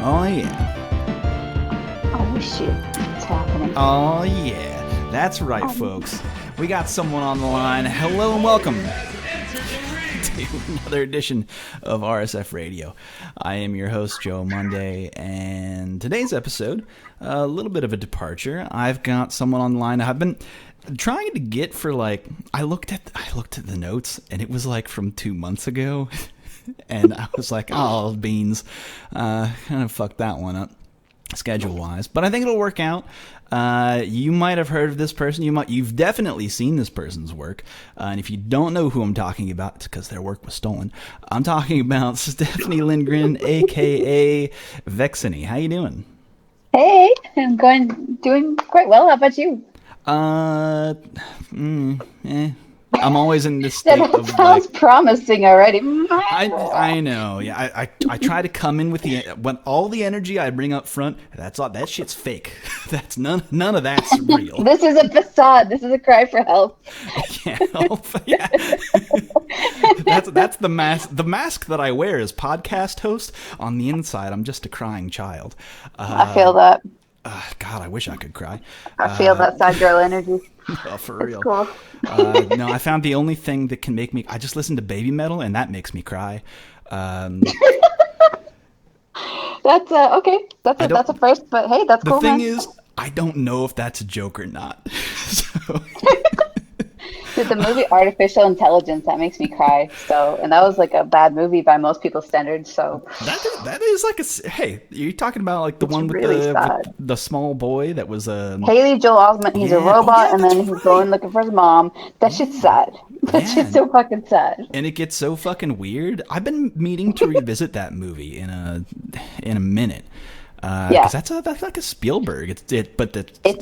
Oh yeah. Oh shit, it's happening. Oh yeah. That's right, folks. We got someone on the line. Hello and welcome to another edition of RSF Radio. I am your host, Joe Monday, and today's episode, a little bit of a departure. I've got someone on the line I've been trying to get for I looked at the notes, and it was from 2 months ago. And I was like, oh, beans. Kind of fucked that one up, schedule-wise. But I think it'll work out. You might have heard of this person. You've definitely seen this person's work. And if you don't know who I'm talking about, it's because their work was stolen. I'm talking about Stephanie Lindgren, a.k.a. Vexanie. How you doing? Hey, I'm doing quite well. How about you? I'm always in this state That of sounds promising already. I know. Yeah, I try to come in with when all the energy I bring up front. That's all. That shit's fake. That's none of that's real. This is a facade. This is a cry for help. Yeah, yeah. That's the mask. The mask that I wear is podcast host. On the inside, I'm just a crying child. I feel that. God, I wish I could cry. I feel that side girl energy. Oh, for real. Cool. No, I found the only thing that can make me. I just listen to baby metal, and that makes me cry. That's okay. That's a first, but hey, that's cool. The thing man. is, I don't know if that's a joke or not. So. Dude, the movie Artificial Intelligence, that makes me cry. So, and that was a bad movie by most people's standards. So that is hey, you're talking about the one with really the small boy that was Haley Joel Osment. He's a robot, and then he's going looking for his mom. That shit's sad. That shit's so fucking sad. And it gets so fucking weird. I've been meaning to revisit that movie in a minute. Because that's like a Spielberg. It's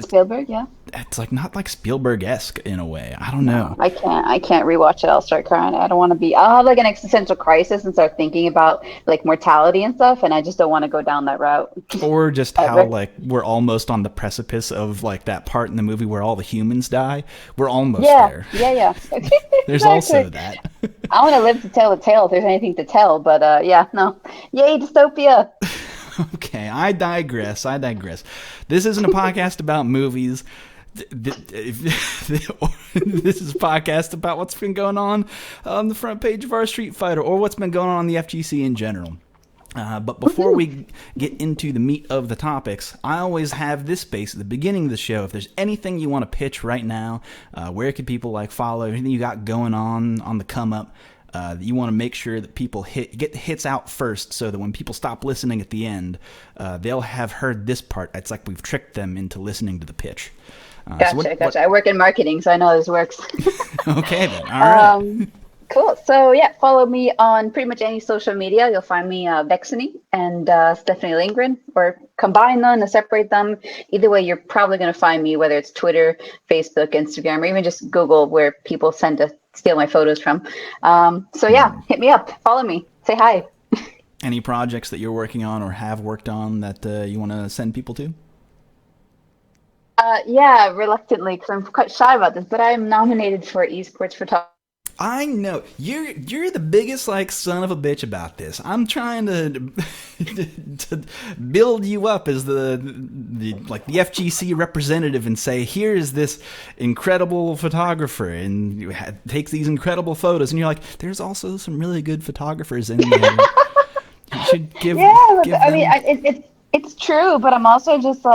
Spielberg, yeah. It's not Spielberg-esque in a way. I don't know. I can't rewatch it. I'll start crying. I don't want to be. I'll have an existential crisis and start thinking about mortality and stuff, and I just don't want to go down that route. Or just how we're almost on the precipice of that part in the movie where all the humans die. We're almost there. Yeah. There's also that. I want to live to tell the tale if there's anything to tell, but no. Yay, dystopia. Okay, I digress. This isn't a podcast about movies. This is a podcast about what's been going on the front page of our Street Fighter, or what's been going on the FGC in general. But before we get into the meat of the topics, I always have this space at the beginning of the show. If there's anything you want to pitch right now, where can people follow, anything you got going on the come up, you want to make sure that people get the hits out first, so that when people stop listening at the end, they'll have heard this part. It's like we've tricked them into listening to the pitch. Gotcha. I work in marketing, so I know this works. Okay, then. All right. Cool. So, follow me on pretty much any social media. You'll find me Vexanie and Stephanie Lindgren, or combine them and separate them. Either way, you're probably going to find me, whether it's Twitter, Facebook, Instagram, or even just Google, where people tend to steal my photos from. Hit me up. Follow me. Say hi. Any projects that you're working on or have worked on that you want to send people to? Reluctantly, because I'm quite shy about this, but I am nominated for esports photography. I know you're the biggest son of a bitch about this. I'm trying to build you up as the FGC representative and say, here is this incredible photographer, and you takes these incredible photos, and you're like, there's also some really good photographers in there. You should give. It's true, but I'm also just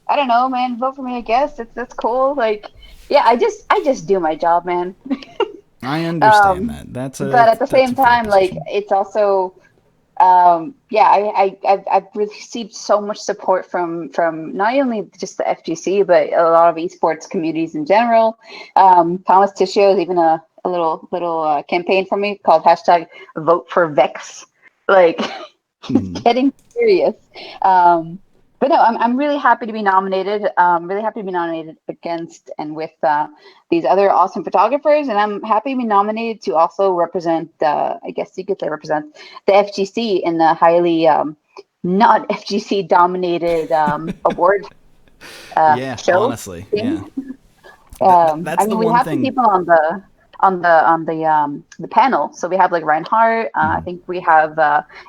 I don't know, man. Vote for me, I guess. That's cool. I just do my job, man. I understand that. But at the same time, it's also, I've received so much support from not only just the FGC, but a lot of esports communities in general. Thomas Tissio is even a little campaign for me called #VoteForVex. Getting serious. But no, I'm really happy to be nominated. Really happy to be nominated against and with these other awesome photographers, and I'm happy to be nominated to also represent. I guess you could say represent the FGC in the highly not FGC dominated award show. Honestly, thing. That's the we one have thing. some people on the panel. So we have Reinhardt. I think we have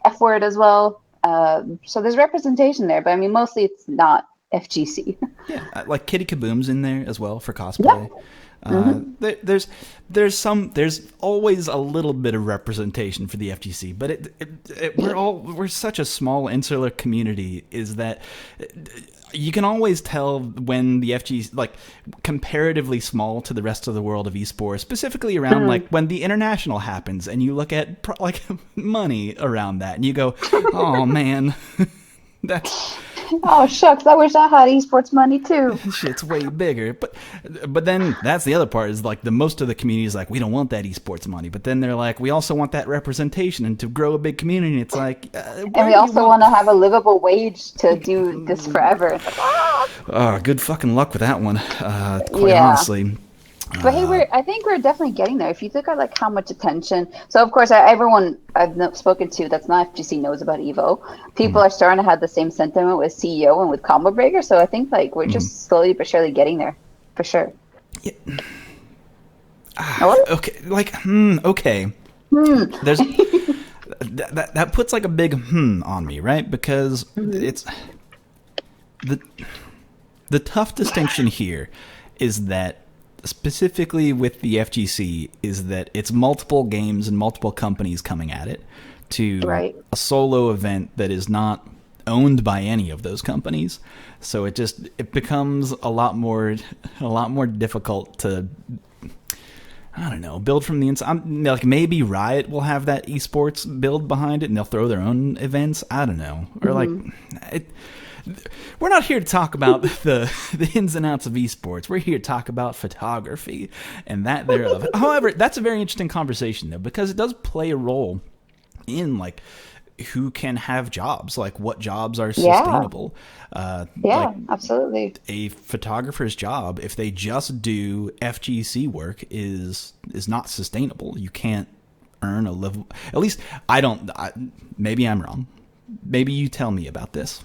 F Word as well. So there's representation there, but I mean, mostly it's not FGC. Yeah, like Kitty Kaboom's in there as well for cosplay. Yeah. There's always a little bit of representation for the FGC, but we're such a small insular community, is that you can always tell when the FGC, like, comparatively small to the rest of the world of esports, specifically around like when the international happens, and you look at like money around that, and you go, oh man, that's. Oh shucks, I wish I had esports money too. Shit's way bigger. But then that's the other part, is like the most of the community is like, we don't want that esports money. But then they're like, we also want that representation and to grow a big community. And it's like, and we also want to have a livable wage to do this forever. Oh, good fucking luck with that one. Quite honestly. But hey, I think we're definitely getting there. If you look at like how much attention, so of course everyone I've spoken to that's not FGC knows about Evo. People are starting to have the same sentiment with CEO and with Combo Breaker. So I think like we're just slowly but surely getting there, for sure. Yeah. Okay, like okay. There's that puts like a big on me, right? Because it's the tough distinction here is that, specifically with the FGC, is that it's multiple games and multiple companies coming at it to a solo event that is not owned by any of those companies. So it becomes a lot more difficult to, I don't know, build from the inside. Like maybe Riot will have that esports build behind it and they'll throw their own events. I don't know. Or like we're not here to talk about the ins and outs of esports. We're here to talk about photography and that thereof. However, that's a very interesting conversation, though, because it does play a role in like who can have jobs, like what jobs are sustainable. Like, absolutely. A photographer's job, if they just do FGC work, is not sustainable. You can't earn a level. At least I don't. Maybe I'm wrong. Maybe you tell me about this.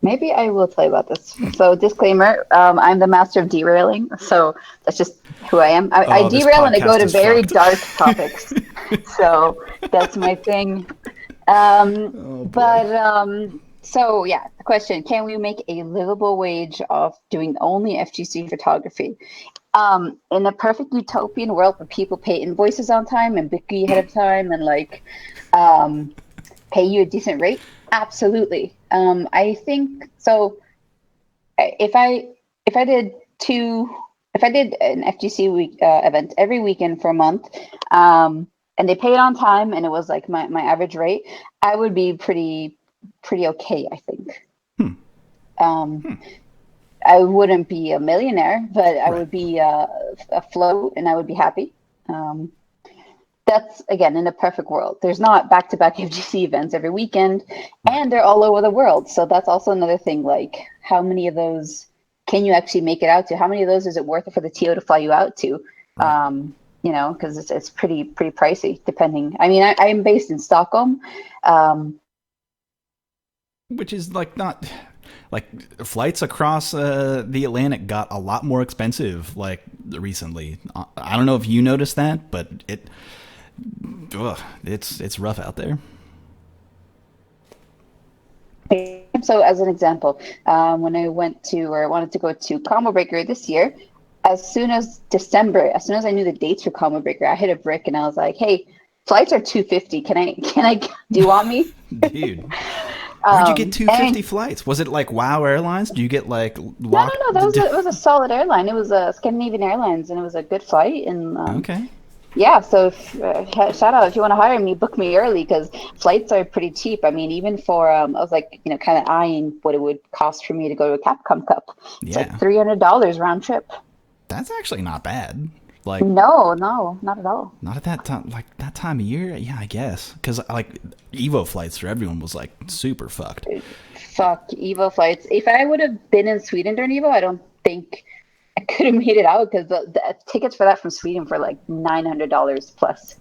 Maybe I will tell you about this. So, disclaimer, I'm the master of derailing, so that's just who I am. I derail and I go to very dark topics. So, that's my thing. So, yeah, the question, can we make a livable wage of doing only FGC photography? In a perfect utopian world where people pay invoices on time and book you ahead of time and, like, pay you a decent rate, absolutely. I think so. If I did an FGC week event every weekend for a month, and they paid on time, and it was like my average rate, I would be pretty okay, I think. I wouldn't be a millionaire, but I would be afloat, and I would be happy. That's, again, in a perfect world. There's not back-to-back FGC events every weekend, and they're all over the world. So that's also another thing, like, how many of those can you actually make it out to? How many of those is it worth it for the TO to fly you out to? You know, because it's pretty pricey, depending. I mean, I am based in Stockholm. Which is, like, not... Like, flights across the Atlantic got a lot more expensive, like, recently. I don't know if you noticed that, but it's rough out there. So as an example, when I wanted to go to Combo Breaker this year, as soon as I knew the dates for Combo Breaker, I hit a brick and I was like, hey, flights are $250. Can I do you want me? Dude. Where'd you get 250 flights? Was it like WoW Airlines? Do you get like locked? No, it was a solid airline. It was a Scandinavian Airlines, and it was a good flight. And okay. Yeah, so shout out if you want to hire me, book me early because flights are pretty cheap. I mean, even for I was like, you know, kind of eyeing what it would cost for me to go to a Capcom Cup. It's like $300 round trip. That's actually not bad. Like no, not at all. Not at that time, like that time of year. Yeah, I guess because like Evo flights for everyone was like super fucked. Fuck Evo flights. If I would have been in Sweden during Evo, I don't think I could have made it out because the tickets for that from Sweden for like $900 plus.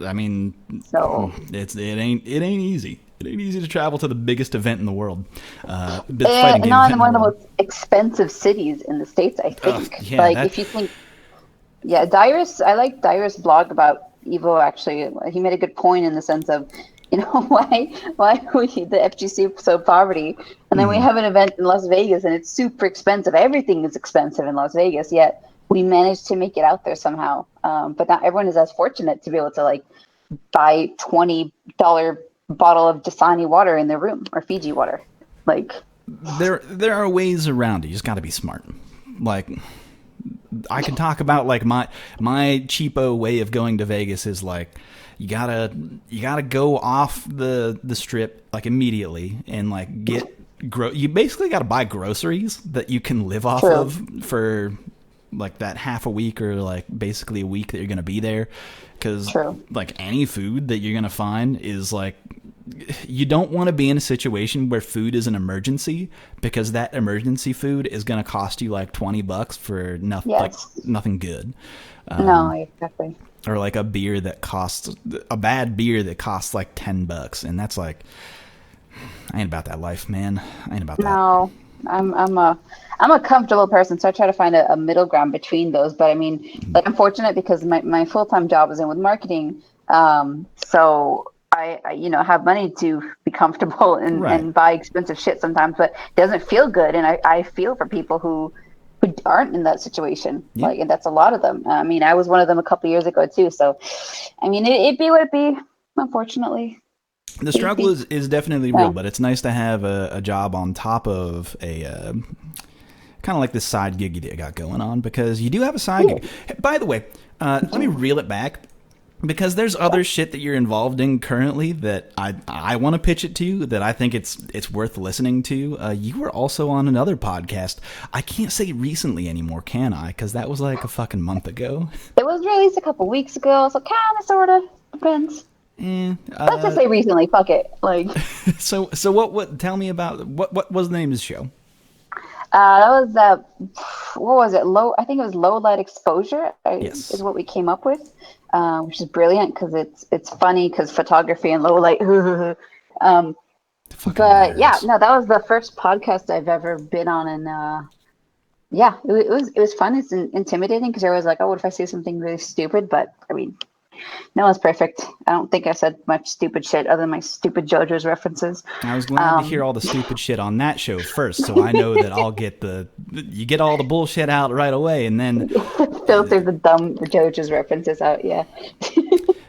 I mean, so it ain't easy. It ain't easy to travel to the biggest event in the world. Not in one of the most expensive cities in the States, I think. If you think. Yeah, Dyrus, I like Dyrus' blog about Evo, actually. He made a good point in the sense of you know, why we the FGC so poverty, and then we have an event in Las Vegas and it's super expensive. Everything is expensive in Las Vegas, yet we managed to make it out there somehow. But not everyone is as fortunate to be able to like buy $20 bottle of Dasani water in their room or Fiji water. Like there are ways around it. You just got to be smart. Like I can talk about like my cheapo way of going to Vegas is like you gotta go off the strip like immediately and like you basically got to buy groceries that you can live off of for like that half a week or like basically a week that you're gonna be there, because like any food that you're gonna find is like, you don't want to be in a situation where food is an emergency, because that emergency food is going to cost you like $20 for nothing, like nothing good. No, exactly. Or like a bad beer that costs like $10, and that's like, I ain't about that life, man. I ain't about that. No, I'm a comfortable person, so I try to find a middle ground between those. But I mean, like I'm fortunate because my full-time job is in with marketing, so I have money to be comfortable and buy expensive shit sometimes, but it doesn't feel good. And I feel for people who aren't in that situation. Yep. Like, and that's a lot of them. I mean, I was one of them a couple of years ago too. So, I mean, it'd be what it be, unfortunately. The struggle is definitely real, but it's nice to have a job on top of a kind of like this side gig you got going on, because you do have a side gig. By the way, let me reel it back. Because there's other shit that you're involved in currently that I want to pitch it to you, that I think it's worth listening to. You were also on another podcast. I can't say recently anymore, can I? Because that was like a fucking month ago. It was released a couple weeks ago, so kind of, sort of, depends. Let's just say recently. Fuck it. Like. So what? Tell me about what was the name of the show? That was what was it? I think it was low light exposure. Yes. Is what we came up with. Which is brilliant because it's funny because photography and low light. But yeah, no, that was the first podcast I've ever been on, and yeah, it was fun. It's intimidating because you're always like, oh, what if I say something really stupid? But I mean, no one's perfect. I don't think I said much stupid shit other than my stupid JoJo's references. I was glad to hear all the stupid shit on that show first, so I know that I'll get you get all the bullshit out right away, and then filter the JoJo's references out. Yeah,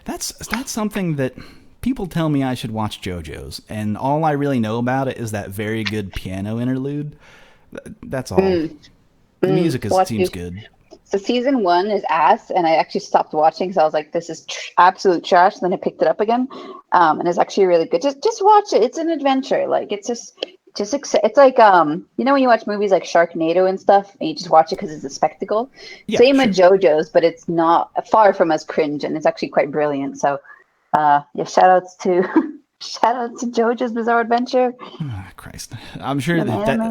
that's something that people tell me I should watch JoJo's, and all I really know about it is that very good piano interlude. That's all. The music seems good. So season 1 is ass, and I actually stopped watching because I was like, "This is absolute trash." And then I picked it up again, and it's actually really good. Just watch it. It's an adventure. Like it's it's like you know when you watch movies like Sharknado and stuff, and you just watch it because it's a spectacle. Yeah, same with JoJo's, but it's not far from as cringe, and it's actually quite brilliant. So yeah, shout outs to JoJo's Bizarre Adventure. Oh, Christ. I'm sure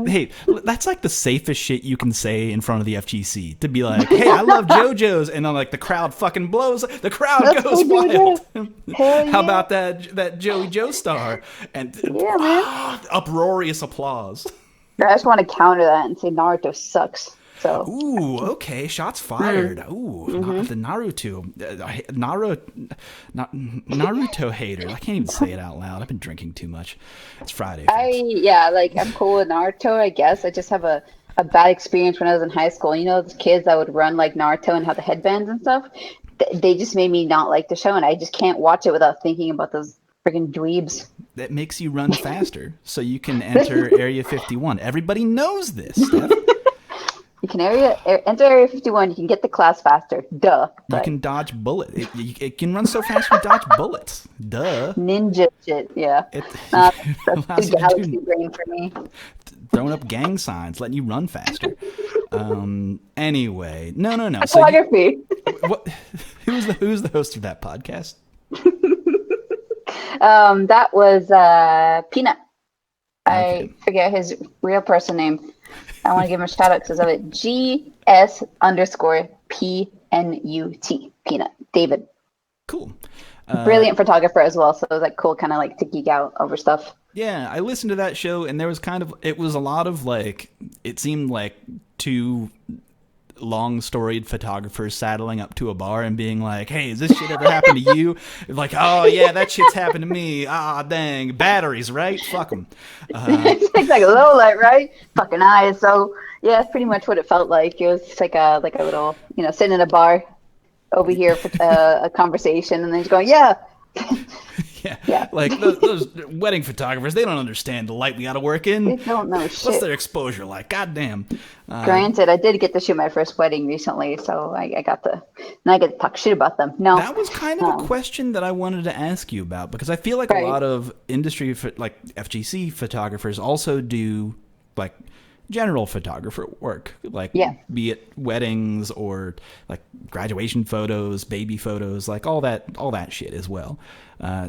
hey, that's like the safest shit you can say in front of the FGC, to be like, hey, I love JoJo's, and then like the crowd fucking blows, the crowd goes wild. How about that Joey Joestar? And uproarious applause. I just want to counter that and say Naruto sucks. So. Ooh, okay. Shots fired. Ooh, the Naruto hater. I can't even say it out loud. I've been drinking too much. It's Friday. I'm cool with Naruto, I guess. I just have a bad experience when I was in high school. You know, those kids that would run like Naruto and have the headbands and stuff? They just made me not like the show, and I just can't watch it without thinking about those friggin' dweebs. That makes you run faster so you can enter Area 51. Everybody knows this, Steph. You can enter Area 51. You can get the class faster. Duh. You can dodge bullets. It can run so fast you dodge bullets. Duh. Ninja shit. Yeah. That's too galaxy brain for me. Throwing up gang signs, letting you run faster. Anyway, no. Photography. Who's the host of that podcast? That was Peanut. I forget his real person name. I want to give him a shout out because of it. GS_PNUT. Peanut. David. Cool. Brilliant photographer as well. So it was like cool, kind of like to geek out over stuff. Yeah, I listened to that show, and there was it was a lot of like, it seemed like two long storied photographers saddling up to a bar and being like, hey, has this shit ever happened to you? Like, oh yeah, that shit's happened to me. Ah, dang, batteries, right? Fuck them. It's like a low light, right? Fucking eyes. So yeah, that's pretty much what it felt like. It was just like a little, sitting in a bar over here for a conversation, and then just going, yeah. Yeah. Like those wedding photographers, they don't understand the light we got to work in. They don't know shit. What's their exposure like? Goddamn. Granted, I did get to shoot my first wedding recently, so I get to talk shit about them. No, that was kind of a question that I wanted to ask you about, because I feel like a lot of industry, like FGC photographers, also do like general photographer work, like be it weddings or like graduation photos, baby photos, like all that shit as well.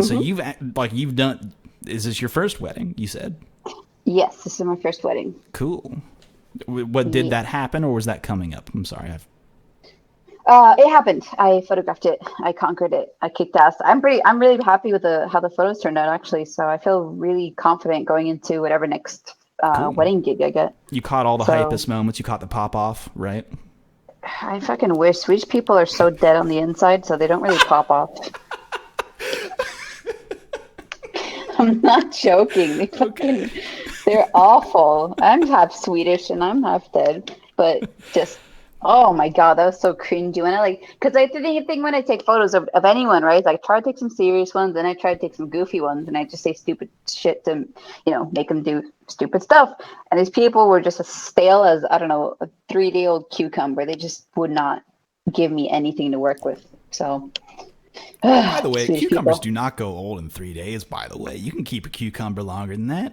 So you've done. Is this your first wedding? You said. Yes, this is my first wedding. Cool. What did that happen, or was that coming up? I'm sorry. It happened. I photographed it. I conquered it. I kicked ass. I'm really happy with how the photos turned out, actually. So I feel really confident going into whatever next wedding gig I get. You caught all the hypest moments. You caught the pop off, right? I fucking wish. Swedish people are so dead on the inside, so they don't really pop off. I'm not joking. They're awful. I'm half Swedish and I'm half dead, but just, oh my God, that was so cringy. When because I think when I take photos of anyone, right? I try to take some serious ones, and I try to take some goofy ones, and I just say stupid shit to, make them do stupid stuff. And these people were just as stale as, I don't know, a 3-day-old cucumber. They just would not give me anything to work with. So. By the way, cucumbers do not go old in 3 days, by the way. You can keep a cucumber longer than that.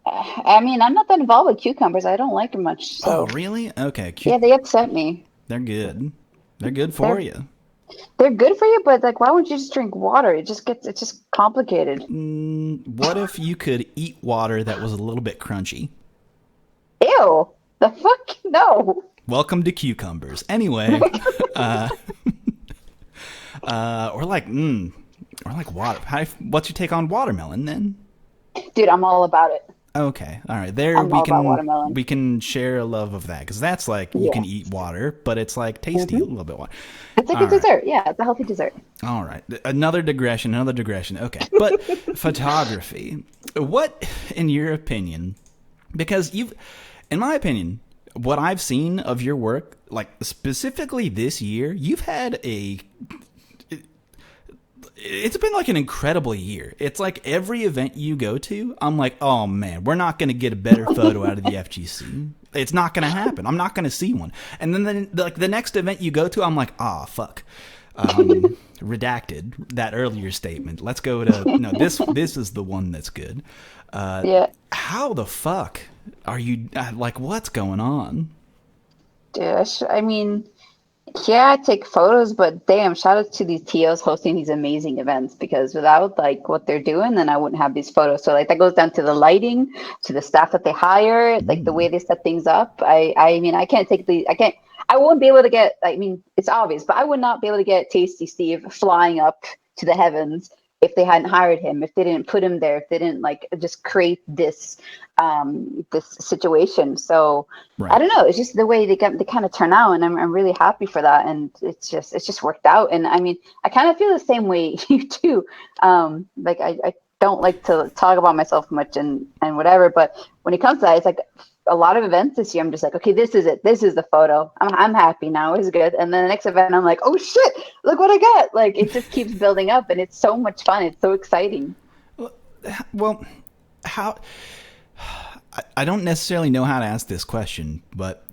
I mean, I'm not that involved with cucumbers. I don't like them much. So. Oh, really? Okay. Yeah, they upset me. They're good. They're good for you. They're good for you, but why wouldn't you just drink water? It's just complicated. What if you could eat water that was a little bit crunchy? Ew! The fuck? No. Welcome to cucumbers. Anyway, or like water. What's your take on watermelon then? Dude, I'm all about it. Okay, all right. We can share a love of that, because that's like you can eat water, but it's like tasty, a little bit water. It's like a dessert. Yeah, it's a healthy dessert. All right, another digression. Okay, but photography. What, in your opinion? Because in my opinion, what I've seen of your work, like specifically this year, you've had it's been like an incredible year. It's like every event you go to, I'm like, oh man, we're not going to get a better photo out of the FGC. It's not going to happen. I'm not going to see one. And then the next event you go to, I'm like, fuck. Redacted that earlier statement. Let's go to, no, this is the one that's good. How the fuck are you, what's going on? Dude, I mean, yeah, I take photos, but damn, shout out to these TOs hosting these amazing events, because without what they're doing, then I wouldn't have these photos. So that goes down to the lighting, to the staff that they hire, the way they set things up. I mean, I won't be able to get, it's obvious, but I would not be able to get Tasty Steve flying up to the heavens if they hadn't hired him, if they didn't put him there, if they didn't just create this situation. So I don't know. It's just the way they kind of turn out, and I'm really happy for that. And it's just worked out. And I mean, I kind of feel the same way you do. I don't like to talk about myself much and whatever, but when it comes to that, it's like a lot of events this year, I'm just like, okay, this is it. This is the photo. I'm happy now. It's good. And then the next event, I'm like, oh shit, look what I got. It just keeps building up, and it's so much fun. It's so exciting. Well, how? I don't necessarily know how to ask this question, but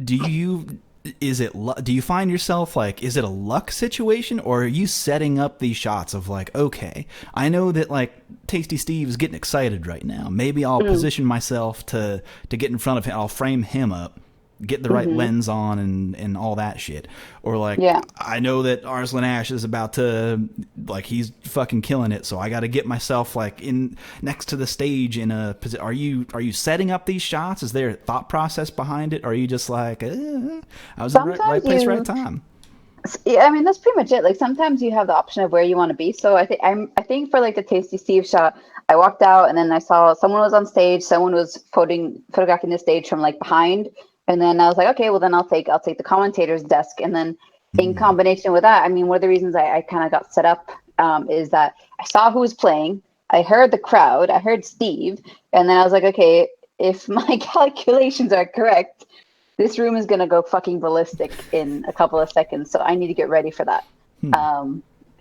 do you find yourself is it a luck situation, or are you setting up these shots of okay, I know that Tasty Steve's getting excited right now. Maybe I'll position myself to get in front of him. I'll frame him up, get the right lens on, and all that shit. Or I know that Arslan Ash is about to he's fucking killing it, so I got to get myself in next to the stage in a position. Are you setting up these shots? Is there a thought process behind it? Or are you just I was in the right place, right time? Yeah, I mean, that's pretty much it. Sometimes you have the option of where you want to be. So I think for the Tasty Steve shot, I walked out and then I saw someone was on stage, someone was photographing the stage from behind, And then I was like, okay, well then I'll take the commentator's desk. And then in Mm. combination with that, I mean, one of the reasons I kind of got set up is that I saw who was playing, I heard the crowd, I heard Steve, and then I was like, okay, if my calculations are correct, this room is gonna go fucking ballistic in a couple of seconds. So I need to get ready for that.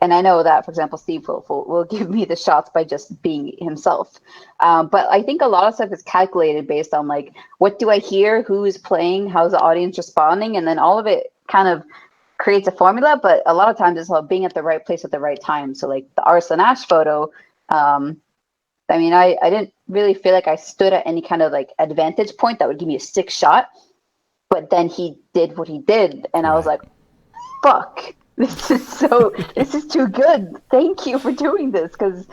And I know that, for example, Steve will give me the shots by just being himself. But I think a lot of stuff is calculated based on like, what do I hear? Who is playing? How's the audience responding? And then all of it kind of creates a formula. But a lot of times it's about being at the right place at the right time. So like the Arslan Ash photo, I mean, I didn't really feel like I stood at any kind of like advantage point that would give me a sick shot. But then he did what he did. And I was like, fuck. This is too good. Thank you for doing this, because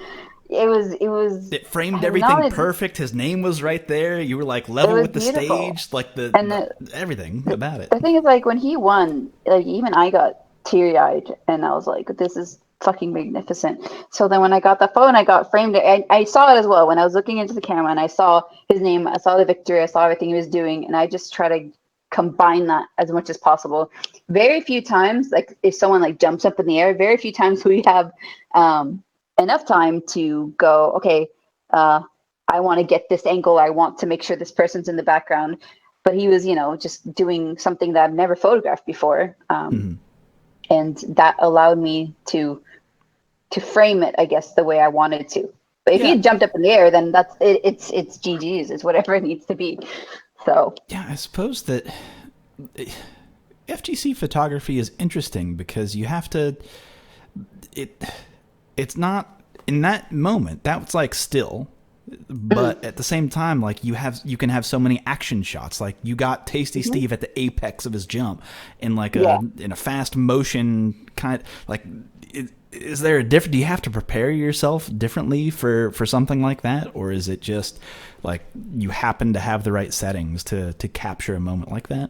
it framed everything perfect. His name was right there. You were like level with the stage, like everything about it. The thing is, like when he won, like even I got teary eyed, and I was like, this is fucking magnificent. So then when I got the phone, I got framed. I saw it as well when I was looking into the camera, and I saw his name, I saw the victory, I saw everything he was doing, and I just try to combine that as much as possible. Very few times, like if someone like jumps up in the air, very few times we have enough time to go, okay, I want to get this angle, I want to make sure this person's in the background. But he was, just doing something that I've never photographed before, and that allowed me to frame it, I guess, the way I wanted to. But if he jumped up in the air, then that's it. It's GG's. It's whatever it needs to be. So yeah, I suppose that FGC photography is interesting because you have to. It's not in that moment. That's like still, but at the same time, like you can have so many action shots. Like you got Tasty Steve at the apex of his jump in like in a fast motion kind of like. Is there a different? Do you have to prepare yourself differently for something like that, or is it just like you happen to have the right settings to capture a moment like that?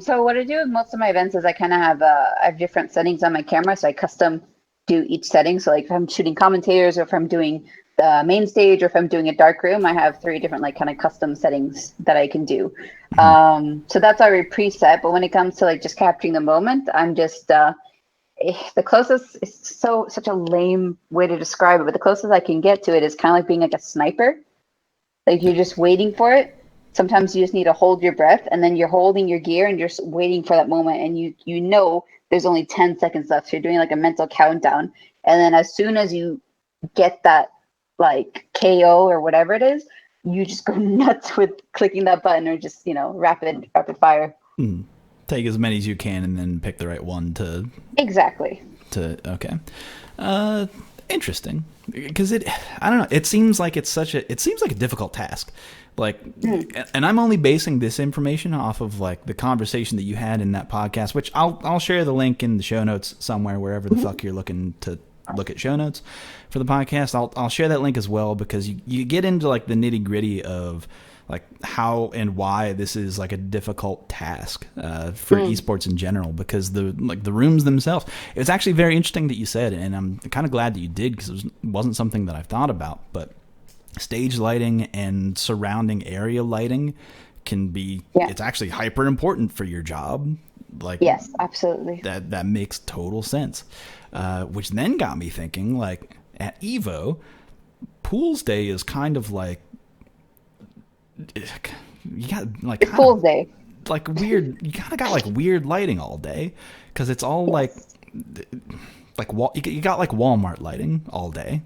So what I do with most of my events is I kind of have different settings on my camera, so I custom do each setting. So like if I'm shooting commentators, or if I'm doing the main stage, or if I'm doing a dark room, I have 3 different like kind of custom settings that I can do. So that's already preset. But when it comes to like just capturing the moment, I'm just the closest is such a lame way to describe it, but the closest I can get to it is kind of like being like a sniper. Like you're just waiting for it. Sometimes you just need to hold your breath, and then you're holding your gear and you're just waiting for that moment, and you know there's only 10 seconds left. So you're doing like a mental countdown, and then as soon as you get that like KO or whatever it is, you just go nuts with clicking that button, or just rapid fire. Take as many as you can and then pick the right one to exactly okay. Interesting, because I don't know, it seems like it's a difficult task, like and I'm only basing this information off of like the conversation that you had in that podcast, which I'll share the link in the show notes somewhere, wherever the fuck you're looking to look at show notes for the podcast. I'll share that link as well, because you get into like the nitty-gritty of like how and why this is like a difficult task for esports in general, because the rooms themselves. It's actually very interesting that you said, and I'm kind of glad that you did, because it wasn't something that I've thought about. But stage lighting and surrounding area lighting can be it's actually hyper important for your job. Like yes, absolutely. That makes total sense. Which then got me thinking, like at Evo, Pools Day is kind of like. You got like it's Fool's Day, like weird. You kind of got like weird lighting all day, because it's all like you got like Walmart lighting all day.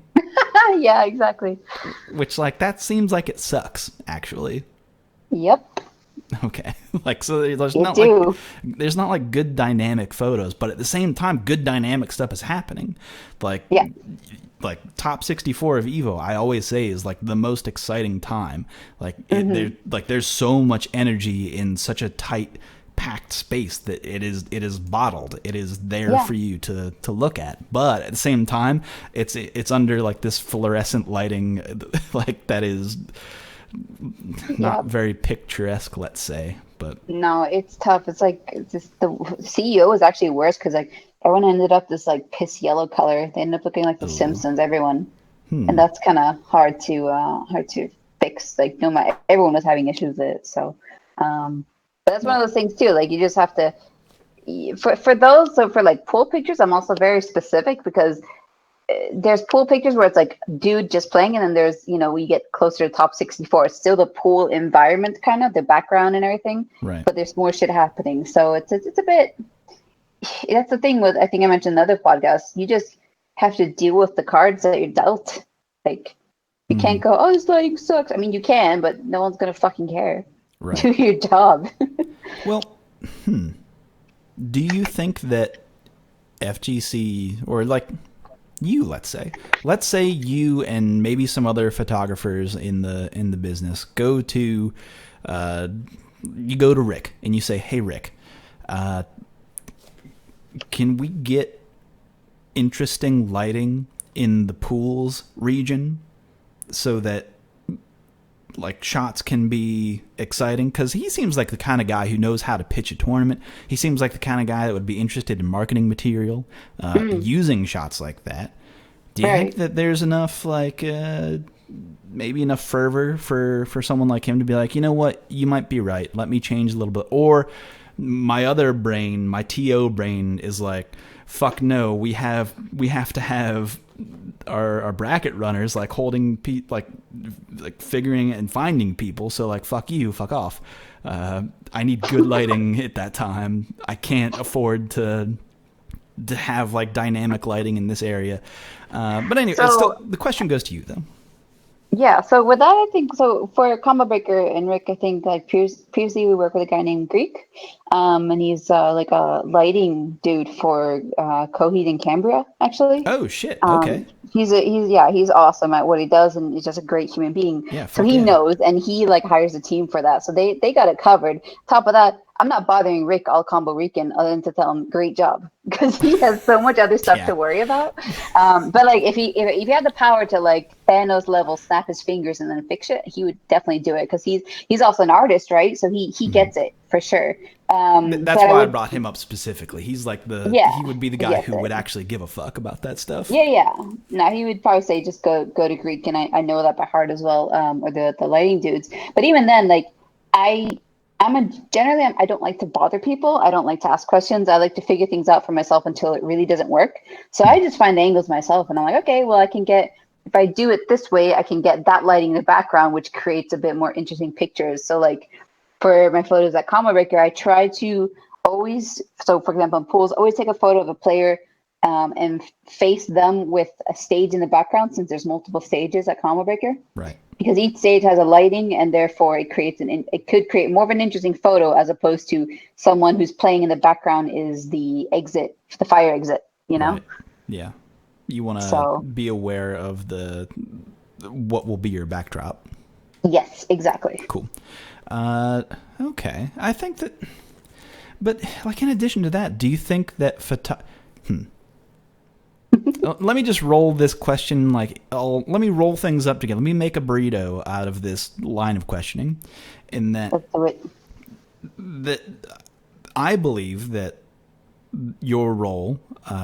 Yeah, exactly. Which like that seems like it sucks actually. Yep. Okay. Like so there's not like good dynamic photos, but at the same time good dynamic stuff is happening. Like like top 64 of Evo, I always say, is like the most exciting time. Like there's so much energy in such a tight, packed space that it is bottled. It is there for you to look at. But at the same time, it's under like this fluorescent lighting, like that is not very picturesque, let's say. But no, it's tough. It's like the CEO is actually worse, because like everyone ended up this like piss yellow color. They ended up looking like the Simpsons, everyone. And that's kind of hard to fix. Like everyone was having issues with it. So But that's one of those things too. Like you just have to for those. So for like pool pictures, I'm also very specific because there's pool pictures where it's like dude just playing, and then there's we get closer to top 64. It's still the pool environment, kind of the background and everything, Right. but there's more shit happening. So it's a bit. That's the thing with I think I mentioned in other podcasts. You just have to deal with the cards that you're dealt. Like you can't go, oh, this lighting sucks. I mean, you can, but no one's gonna fucking care. Right. Do your job. Well, do you think that FGC or like you, let's say you and maybe some other photographers in the business go to Rick and you say, hey Rick, can we get interesting lighting in the pools region so that like shots can be exciting? Because he seems like the kind of guy who knows how to pitch a tournament. He seems like the kind of guy that would be interested in marketing material, using shots like that. Do you think that there's enough like maybe enough fervor for someone like him to be like, you know what, you might be right, let me change a little bit? Or my other brain, my TO brain, is like, fuck no, we have to have our bracket runners like holding like figuring and finding people, so like fuck you, fuck off. I need good lighting at that time. I can't afford to have like dynamic lighting in this area. But anyway, still, the question goes to you though. Yeah, so with that, I think, so for Combo Breaker and Rick, I think like previously we worked with a guy named Greek, and he's like a lighting dude for Coheed and Cambria, actually. Oh shit! Okay. He's awesome at what he does, and he's just a great human being. Yeah. So he knows, and he like hires a team for that. So they got it covered. Top of that, I'm not bothering Rick all Combo Rican other than to tell him great job, because he has so much other stuff to worry about. But like if he had the power to like Thanos level snap his fingers and then fix it, he would definitely do it, because he's also an artist, right? So he gets it for sure. That's why I brought him up specifically. He's like he would be the guy who would actually give a fuck about that stuff. Yeah. No, he would probably say just go to Greek, and I know that by heart as well, or the lighting dudes. But even then, like I don't like to bother people. I don't like to ask questions. I like to figure things out for myself until it really doesn't work. So I just find the angles myself, and I'm like, okay, well, if I do it this way, I can get that lighting in the background, which creates a bit more interesting pictures. So like for my photos at Combo Breaker, I try to always, so for example, in pools, always take a photo of a player and face them with a stage in the background, since there's multiple stages at Combo Breaker. Right. Because each stage has a lighting, and therefore it could create more of an interesting photo, as opposed to someone who's playing in the background is the fire exit, Right. Yeah. You want to be aware of what will be your backdrop. Yes, exactly. Cool. Okay. I think that, but like in addition to that, do you think that let me just roll this question, let me roll things up together. Let me make a burrito out of this line of questioning. In that I believe that your role,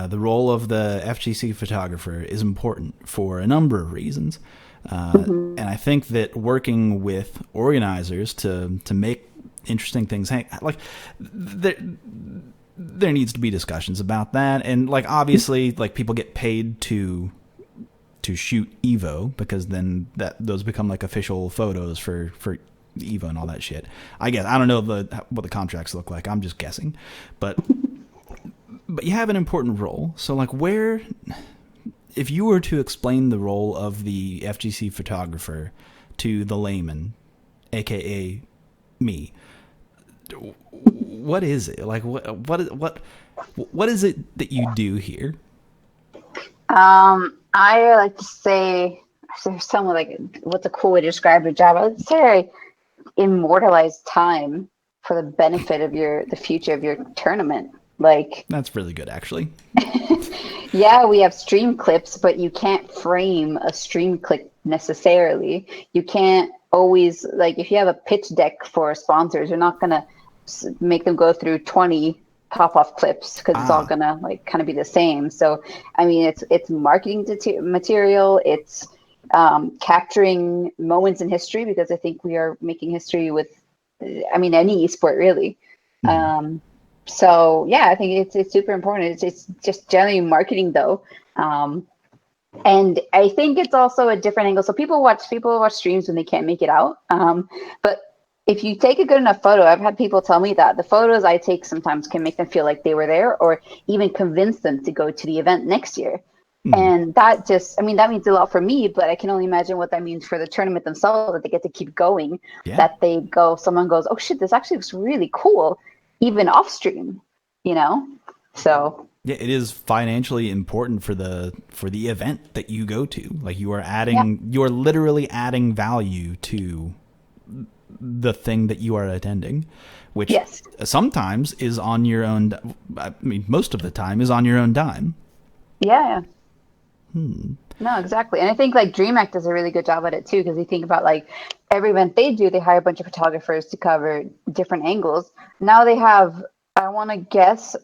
the role of the FGC photographer, is important for a number of reasons. And I think that working with organizers to make interesting things like there needs to be discussions about that. And like obviously like people get paid to shoot Evo, because then those become like official photos for Evo and all that shit. I guess I don't know what the contracts look like. I'm just guessing. But you have an important role. So like if you were to explain the role of the FGC photographer to the layman, aka me, what is it? Like what is it that you do here? I like to say, there's someone like, what's a cool way to describe your job? I would say immortalize time for the benefit of the future of your tournament. Like, that's really good, actually. Yeah, we have stream clips, but you can't frame a stream clip necessarily. You can't always, like, if you have a pitch deck for sponsors, you're not gonna make them go through 20 pop-off clips, because it's all gonna like kind of be the same. So I mean, it's marketing material, it's capturing moments in history, because I think we are making history with I mean, any esport really. So yeah, I think it's super important. It's just generally marketing though. And I think it's also a different angle. So people watch streams when they can't make it out. But if you take a good enough photo, I've had people tell me that the photos I take sometimes can make them feel like they were there, or even convince them to go to the event next year. And that just, I mean, that means a lot for me, but I can only imagine what that means for the tournament themselves, that they get to keep going, that someone goes, oh shit, this actually looks really cool, even off stream, So yeah, it is financially important for the event that you go to. Like you are literally adding value to the thing that you are attending, which sometimes is on your own. I mean, most of the time is on your own dime. Yeah. No, exactly. And I think like DreamHack does a really good job at it too, because you think about like every event they do, they hire a bunch of photographers to cover different angles. Now they have, I want to guess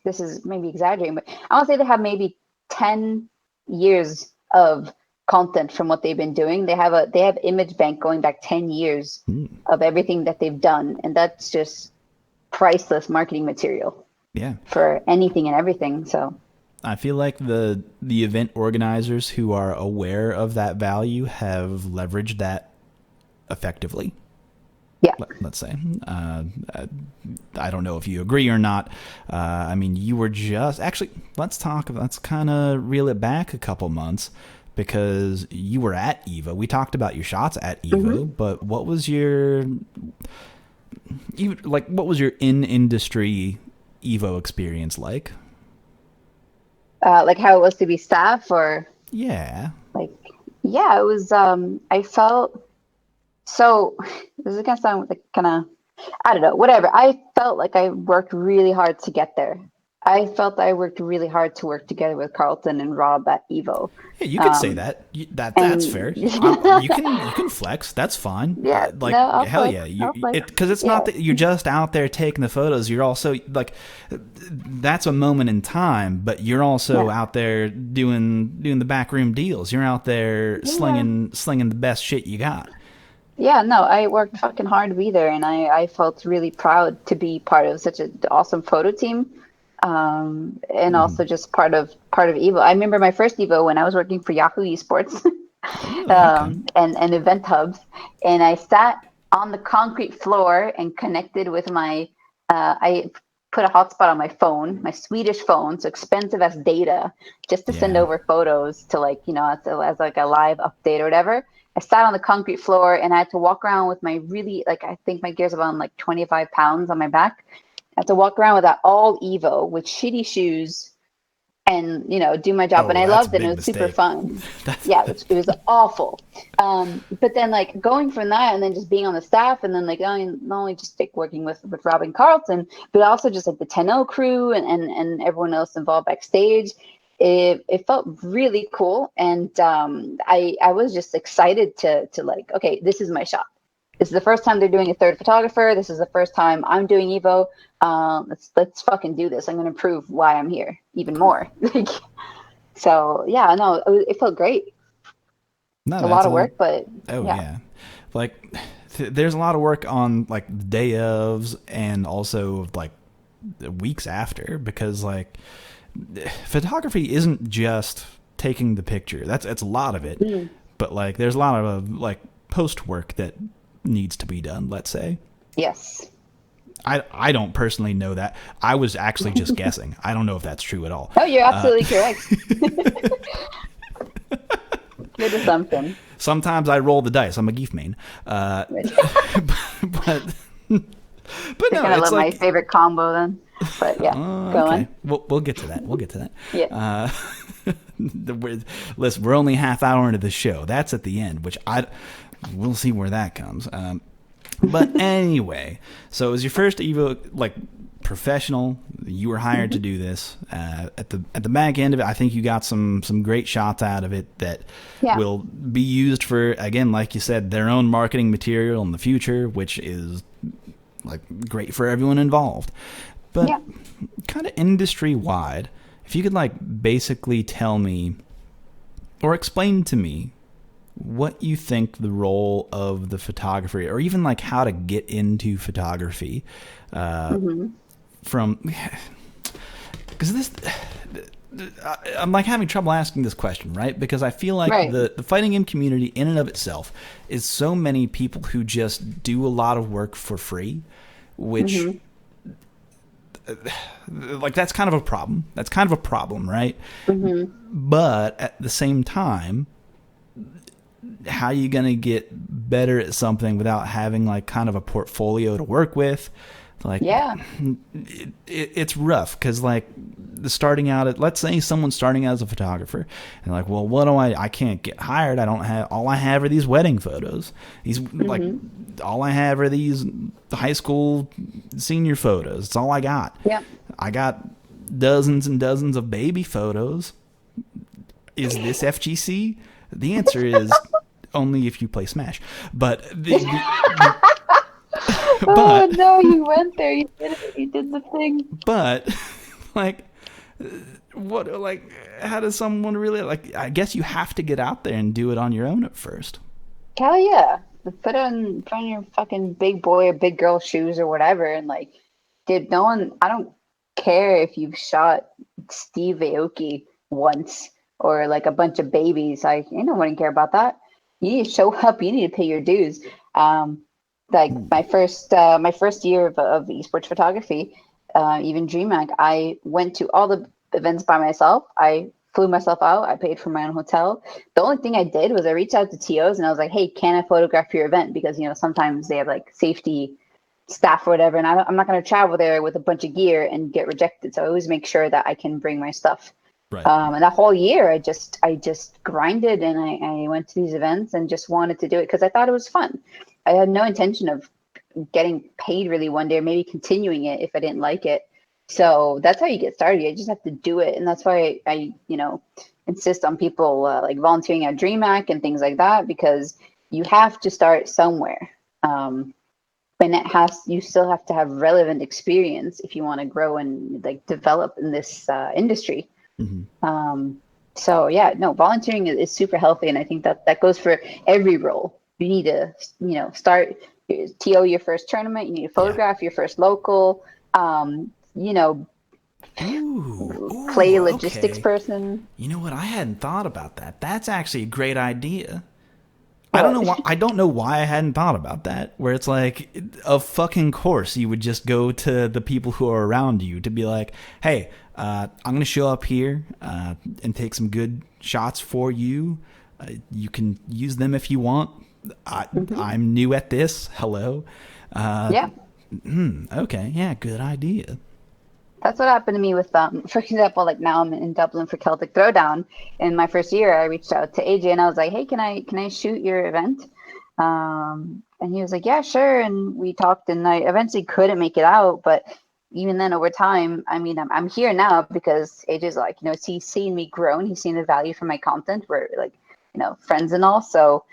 this is maybe exaggerating, but I want to say they have maybe 10 years of content from what they've been doing. They have image bank going back 10 years of everything that they've done. And that's just priceless marketing material for anything and everything. So I feel like the event organizers who are aware of that value have leveraged that effectively. Yeah. Let's say. I don't know if you agree or not. I mean, you were let's kind of reel it back a couple months, because you were at EVO. We talked about your shots at EVO, but what was your in-industry EVO experience like? Like how it was to be staff, or it was I felt so this is gonna sound like kind of, I don't know, whatever. I felt like I worked really hard to get there. I felt I worked really hard to work together with Carlton and Rob at EVO. Yeah, you could say that. That's fair. You can flex. That's fine. Yeah, hell yeah. Because it's not that you're just out there taking the photos. You're also like, that's a moment in time, but you're also out there doing the backroom deals. You're out there slinging the best shit you got. Yeah, no, I worked fucking hard to be there, and I felt really proud to be part of such an awesome photo team. And also just part of EVO. I remember my first EVO when I was working for Yahoo Esports and Event Hubs, and I sat on the concrete floor and connected with my I put a hotspot on my phone, my Swedish phone, so expensive as data, just to send over photos to as like a live update or whatever. I sat on the concrete floor and I had to walk around with my I think my gear's about 25 pounds on my back. I had to walk around with that all Evo with shitty shoes and, do my job. And I loved it. And it was super fun. It was awful. But then going from that and then just being on the staff and then not only just working with Rob and Carlton, but also just the 10-0 crew and everyone else involved backstage. It felt really cool. And I was just excited to okay, this is my shot. This is the first time they're doing a third photographer. This is the first time I'm doing EVO. Let's fucking do this. I'm going to prove why I'm here even more. So yeah, no, it felt great. No, a lot of work, but there's a lot of work on the day ofs and also weeks after, because photography isn't just taking the picture. It's a lot of it, but there's a lot of post work that needs to be done, let's say. Yes. I don't personally know that. I was actually just guessing. I don't know if that's true at all. Oh, you're absolutely correct. Good assumption. Sometimes I roll the dice. I'm a geef main. But no, it's my favorite combo then. But yeah, go on. We'll get to that. Yeah. Listen, we're only half hour into the show. That's at the end, which we'll see where that comes. But anyway, so it was your first EVO, professional. You were hired to do this. At the back end of it, I think you got some great shots out of it that will be used for, again, like you said, their own marketing material in the future, which is great for everyone involved. But kind of industry wide, if you could basically tell me or explain to me what you think the role of the photographer, or even like how to get into photography, from, because this, I'm like having trouble asking this question, right? Because I feel like the fighting game community in and of itself is so many people who just do a lot of work for free, which like that's kind of a problem. That's kind of a problem, right? But at the same time, how are you going to get better at something without having like kind of a portfolio to work with? Like, it's rough because like the starting out at, let's say someone's starting out as a photographer and like, well, what do I can't get hired. I don't have, all I have are these wedding photos. These like, all I have are these high school senior photos. It's all I got. Yeah. I got dozens and dozens of baby photos. Is this FGC? The answer is only if you play Smash. But oh no, you went there. You did it. You did the thing. But like, what? Like, how does someone really like? I guess you have to get out there and do it on your own at first. Hell yeah! Put on your fucking big boy or big girl shoes or whatever, and like, dude, no one. I don't care if you've shot Steve Aoki once or like a bunch of babies. Like, no one care about that. You need to show up. You need to pay your dues. Like my first year of esports photography, even DreamHack, I went to all the events by myself. I flew myself out. I paid for my own hotel. The only thing I did was I reached out to TOs and I was like, hey, can I photograph your event? Because, sometimes they have like safety staff or whatever. And I'm not going to travel there with a bunch of gear and get rejected. So I always make sure that I can bring my stuff. Right. And that whole year, I just grinded and I went to these events and just wanted to do it because I thought it was fun. I had no intention of getting paid really one day or maybe continuing it if I didn't like it. So that's how you get started. You just have to do it. And that's why I insist on people like volunteering at DreamHack and things like that, because you have to start somewhere. And you still have to have relevant experience if you want to grow and like develop in this industry. So yeah, no, volunteering is super healthy. And I think that goes for every role. You need to, start TO your first tournament. You need to photograph your first local, play a logistics person. You know what? I hadn't thought about that. That's actually a great idea. I don't know why I hadn't thought about that. Where it's like a fucking course, you would just go to the people who are around you to be like, hey, I'm going to show up here and take some good shots for you. You can use them if you want. I'm new at this. Hello. Okay. Yeah. Good idea. That's what happened to me with, for example, like now I'm in Dublin for Celtic Throwdown. In my first year, I reached out to AJ and I was like, hey, can I shoot your event? And he was like, yeah, sure. And we talked and I eventually couldn't make it out. But even then over time, I mean, I'm here now because AJ's like, he's seen me grow and he's seen the value from my content. We're like, friends and all. So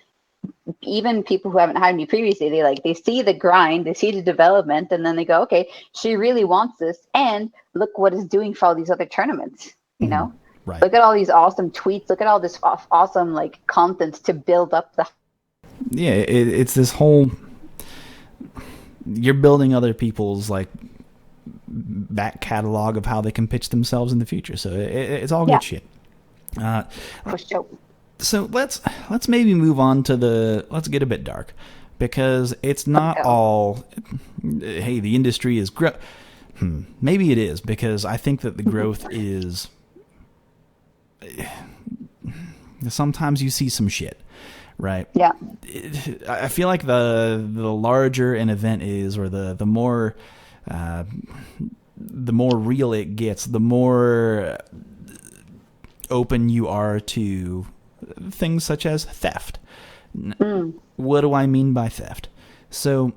even people who haven't hired me previously, they see the grind, they see the development, and then they go, okay, she really wants this, and look what it's doing for all these other tournaments. Right. Look at all these awesome tweets, look at all this awesome like content to build up the. Yeah, it's this whole. You're building other people's like back catalog of how they can pitch themselves in the future, so it's all good shit. For sure. So let's maybe move on to let's get a bit dark, because it's not all, hey, the industry is maybe it is, because I think that the growth is, sometimes you see some shit, right? Yeah. I feel like the larger an event is, or the more real it gets, the more open you are to things such as theft. What do I mean by theft? So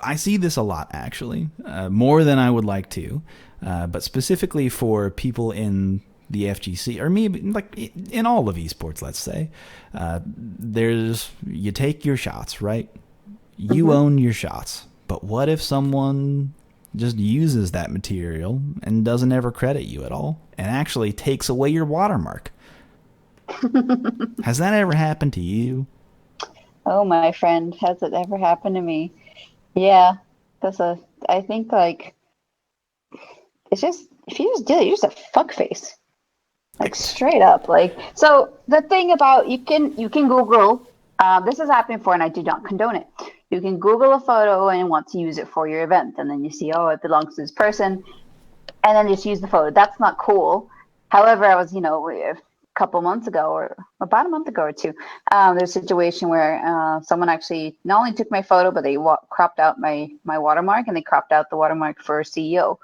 I see this a lot, actually, more than I would like to, but specifically for people in the FGC, or maybe like in all of esports, let's say, you take your shots, right? You own your shots, but what if someone just uses that material and doesn't ever credit you at all and actually takes away your watermark? Has that ever happened to you? Oh, my friend, has it ever happened to me? Yeah, I think like, it's just, if you just do it, you're just a fuck face. Like straight up. Like, so the thing about, you can Google, this has happened before and I do not condone it. You can Google a photo and want to use it for your event, and then you see, oh, it belongs to this person, and then just use the photo. That's not cool. However, I was, a couple months ago, or about a month ago or two, there's a situation where someone actually not only took my photo, but they cropped out my watermark, and they cropped out the watermark for CEO.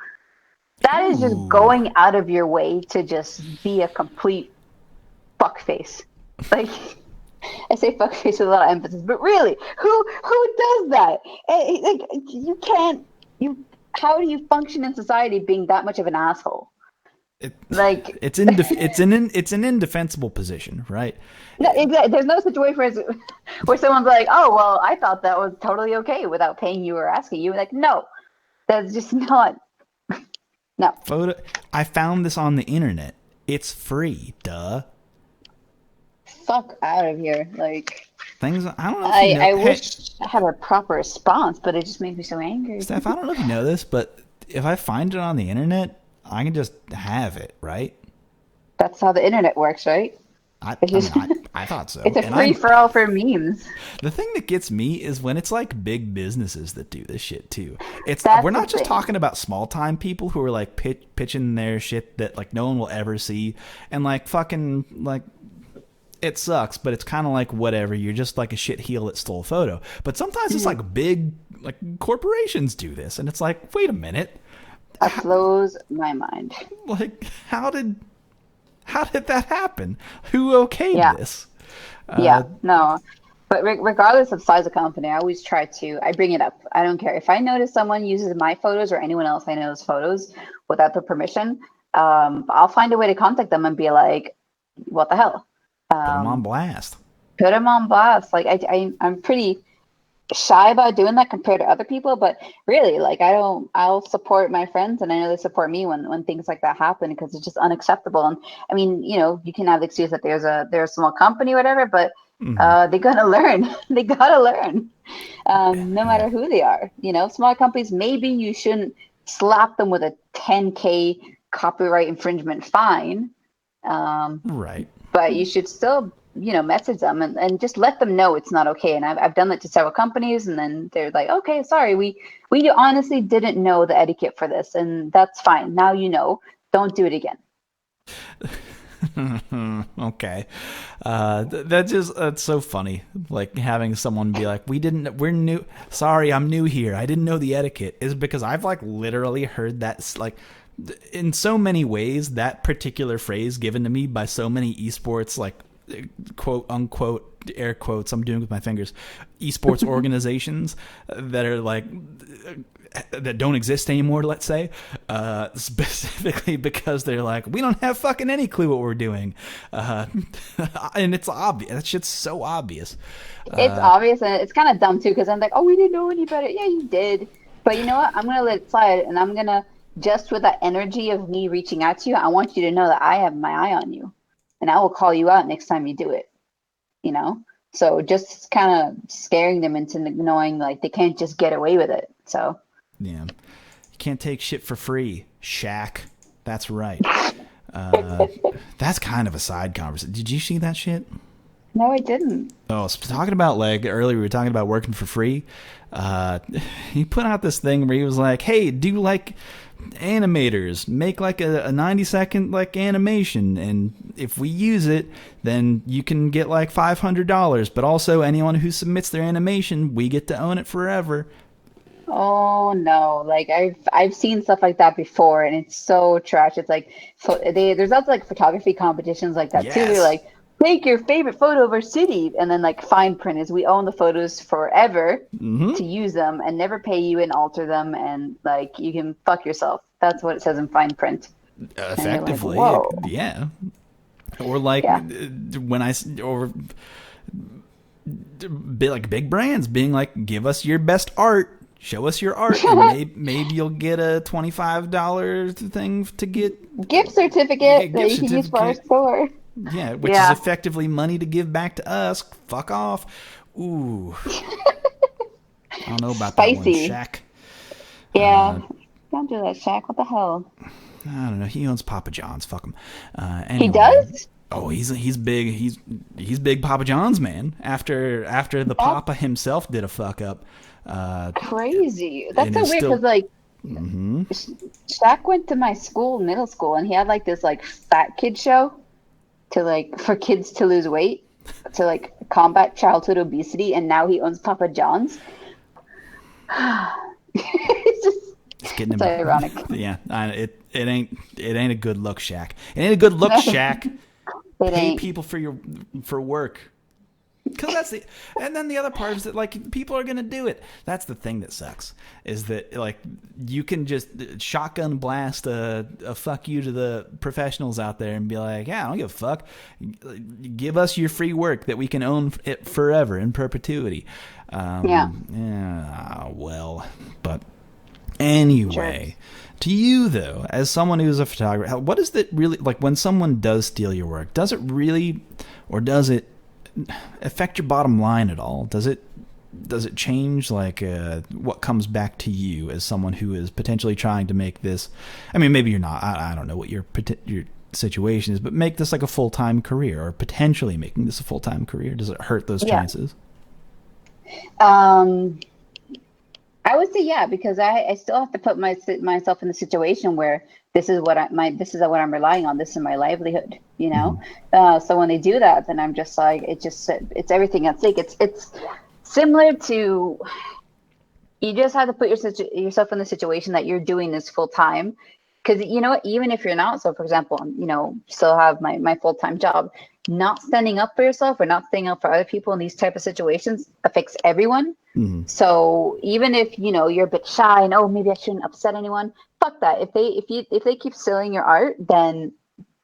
That is just going out of your way to just be a complete fuckface. Like, I say fuckface with a lot of emphasis, but really, who does that? Like, you can't. How do you function in society being that much of an asshole? It's an indefensible position, right? No, exactly. There's no situation where someone's like, "Oh, well, I thought that was totally okay," without paying you or asking you. Like, no, that's just not. No. I found this on the internet. It's free, duh. Fuck out of here. Like, things. I don't know if you know. I wish I had a proper response, but it just makes me so angry. Steph, I don't know if you know this, but if I find it on the internet, I can just have it, right? That's how the internet works, right? I thought so. It's a free-for-all for memes. The thing that gets me is when it's like big businesses that do this shit too. We're not just talking about small-time people who are like pitching their shit that like no one will ever see, and like fucking like it sucks, but it's kind of like whatever. You're just like a shit heel that stole a photo. But sometimes it's like big like corporations do this, and it's like, wait a minute. That blows my mind. Like, how did that happen? Who okayed this? No. But regardless of size of company, I always I bring it up. I don't care. If I notice someone uses my photos or anyone else I know's photos without the permission, I'll find a way to contact them and be like, what the hell? Put them on blast. Put them on blast. Like, I'm pretty shy about doing that compared to other people, but really, like, I'll support my friends, and I know they support me when things like that happen, because it's just unacceptable. And I mean, you can have the excuse that they're a small company or whatever, but they gotta learn. They gotta learn, no matter who they are. Small companies, maybe you shouldn't slap them with a 10K copyright infringement fine, right? But you should still message them and just let them know it's not okay. And I've done that to several companies, and then they're like, okay, sorry, we honestly didn't know the etiquette for this, and that's fine. Now don't do it again. Okay. That's so funny. Like having someone be like, we're new. Sorry, I'm new here. I didn't know the etiquette, is because I've like literally heard that like in so many ways, that particular phrase given to me by so many esports, like quote unquote air quotes I'm doing with my fingers, esports organizations that are like that don't exist anymore, let's say, specifically because they're like, we don't have fucking any clue what we're doing, and it's obvious. That shit's so obvious. It's obvious, and it's kind of dumb too, because I'm like, oh, we didn't know any better. Yeah, you did, but you know what, I'm gonna let it slide, and I'm gonna, just with that energy of me reaching out to you, I want you to know that I have my eye on you. And I will call you out next time you do it, So just kind of scaring them into knowing like they can't just get away with it. So yeah, you can't take shit for free, Shaq. That's right. That's kind of a side conversation. Did you see that shit? No, I didn't. Oh, so talking about like earlier, we were talking about working for free. He put out this thing where he was like, "Hey, do like animators make like a 90-second like animation, and if we use it, then you can get like $500, but also anyone who submits their animation, we get to own it forever." Oh no, like I've seen stuff like that before, and it's so trash. It's like there's also like photography competitions like that too. They're like, take your favorite photo of our city, and then like fine print is, we own the photos forever to use them and never pay you and alter them, and like you can fuck yourself. That's what it says in fine print. Effectively, like, yeah. Or like like big brands being like, give us your best art, show us your art, and maybe you'll get a $25 thing to get gift certificate that you can use for our store. Yeah, which is effectively money to give back to us. Fuck off. Ooh. I don't know about Spicy. that one, Shaq. Yeah. Don't do that, Shaq. What the hell? I don't know. He owns Papa John's. Fuck him. Anyway. He does? Oh, he's big. He's big Papa John's man. After the Papa himself did a fuck up. Crazy. That's so weird because like Shaq went to my school, middle school, and he had like this like fat kid show to like for kids to lose weight to like combat childhood obesity, and now he owns Papa John's. It's getting it's ironic. Yeah, it ain't a good look, Shaq. It ain't a good look, Shaq. Pay people for work. Because and then the other part is that like people are gonna do it. That's the thing that sucks is that like you can just shotgun blast a fuck you to the professionals out there and be like, yeah, I don't give a fuck. Give us your free work that we can own it forever in perpetuity. Well, but anyway. Sure. To you, though, as someone who's a photographer, what is that really like when someone does steal your work? Does it really, or does it affect your bottom line at all? Does it change like what comes back to you as someone who is potentially trying to make this? I mean, maybe you're not. I don't know what your situation is, but make this like a full-time career, or potentially making this a full-time career. Does it hurt those chances? I would say because I still have to put myself in the situation where this is what I'm relying on. This is my livelihood, you know. So when they do that, then I'm just like it's everything at stake. It's similar to you just have to put yourself in the situation that you're doing this full time. Because you know what, even if you're not, so for example, you know, still have my full-time job, not standing up for yourself or not standing up for other people in these type of situations affects everyone. So even if you know you're a bit shy and maybe I shouldn't upset anyone, fuck that. If they keep stealing your art, then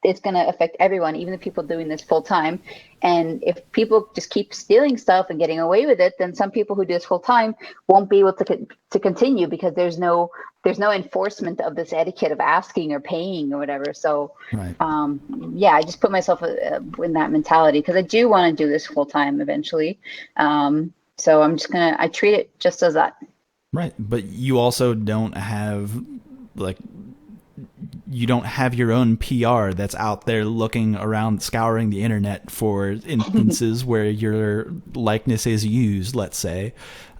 it's going to affect everyone, even the people doing this full time. And if people just keep stealing stuff and getting away with it, then some people who do this full time won't be able to continue because there's no enforcement of this etiquette of asking or paying or whatever. So, right. I just put myself in that mentality because I do want to do this full time eventually. So I treat it just as that. Right. But you also don't have you don't have your own PR that's out there looking around, scouring the internet for instances where your likeness is used, let's say.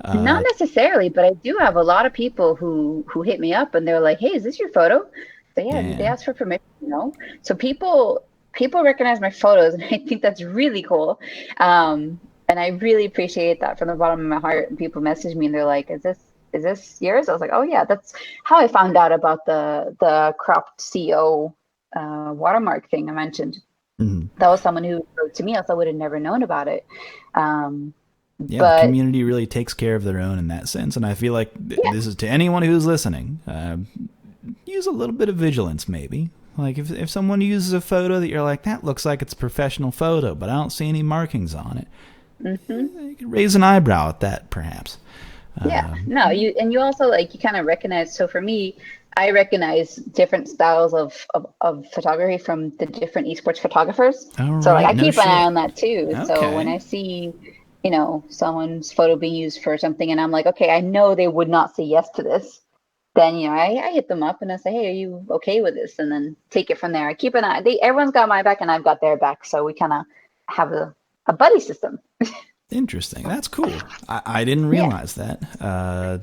Not necessarily, but I do have a lot of people who hit me up and they're like, hey, is this your photo? So they ask for permission, you know? So people recognize my photos and I think that's really cool. And I really appreciate that from the bottom of my heart. And people message me and they're like, is this yours? I was like, oh yeah, that's how I found out about the cropped CO watermark thing I mentioned. That was someone who wrote to me, else I would have never known about it. The community really takes care of their own in that sense. And I feel like this is to anyone who's listening, use a little bit of vigilance maybe. Like if someone uses a photo that you're like, that looks like it's a professional photo, but I don't see any markings on it. You can raise an eyebrow at that perhaps. You also you kind of recognize. So for me, I recognize different styles of photography from the different esports photographers. So I keep an eye on that too. Okay. So when I see, you know, someone's photo being used for something and I'm like, okay, I know they would not say yes to this. Then, you know, I hit them up and I say, hey, are you okay with this? And then take it from there. I keep an eye. Everyone's got my back and I've got their back. So we kind of have a buddy system. Interesting. That's cool. I didn't realize that.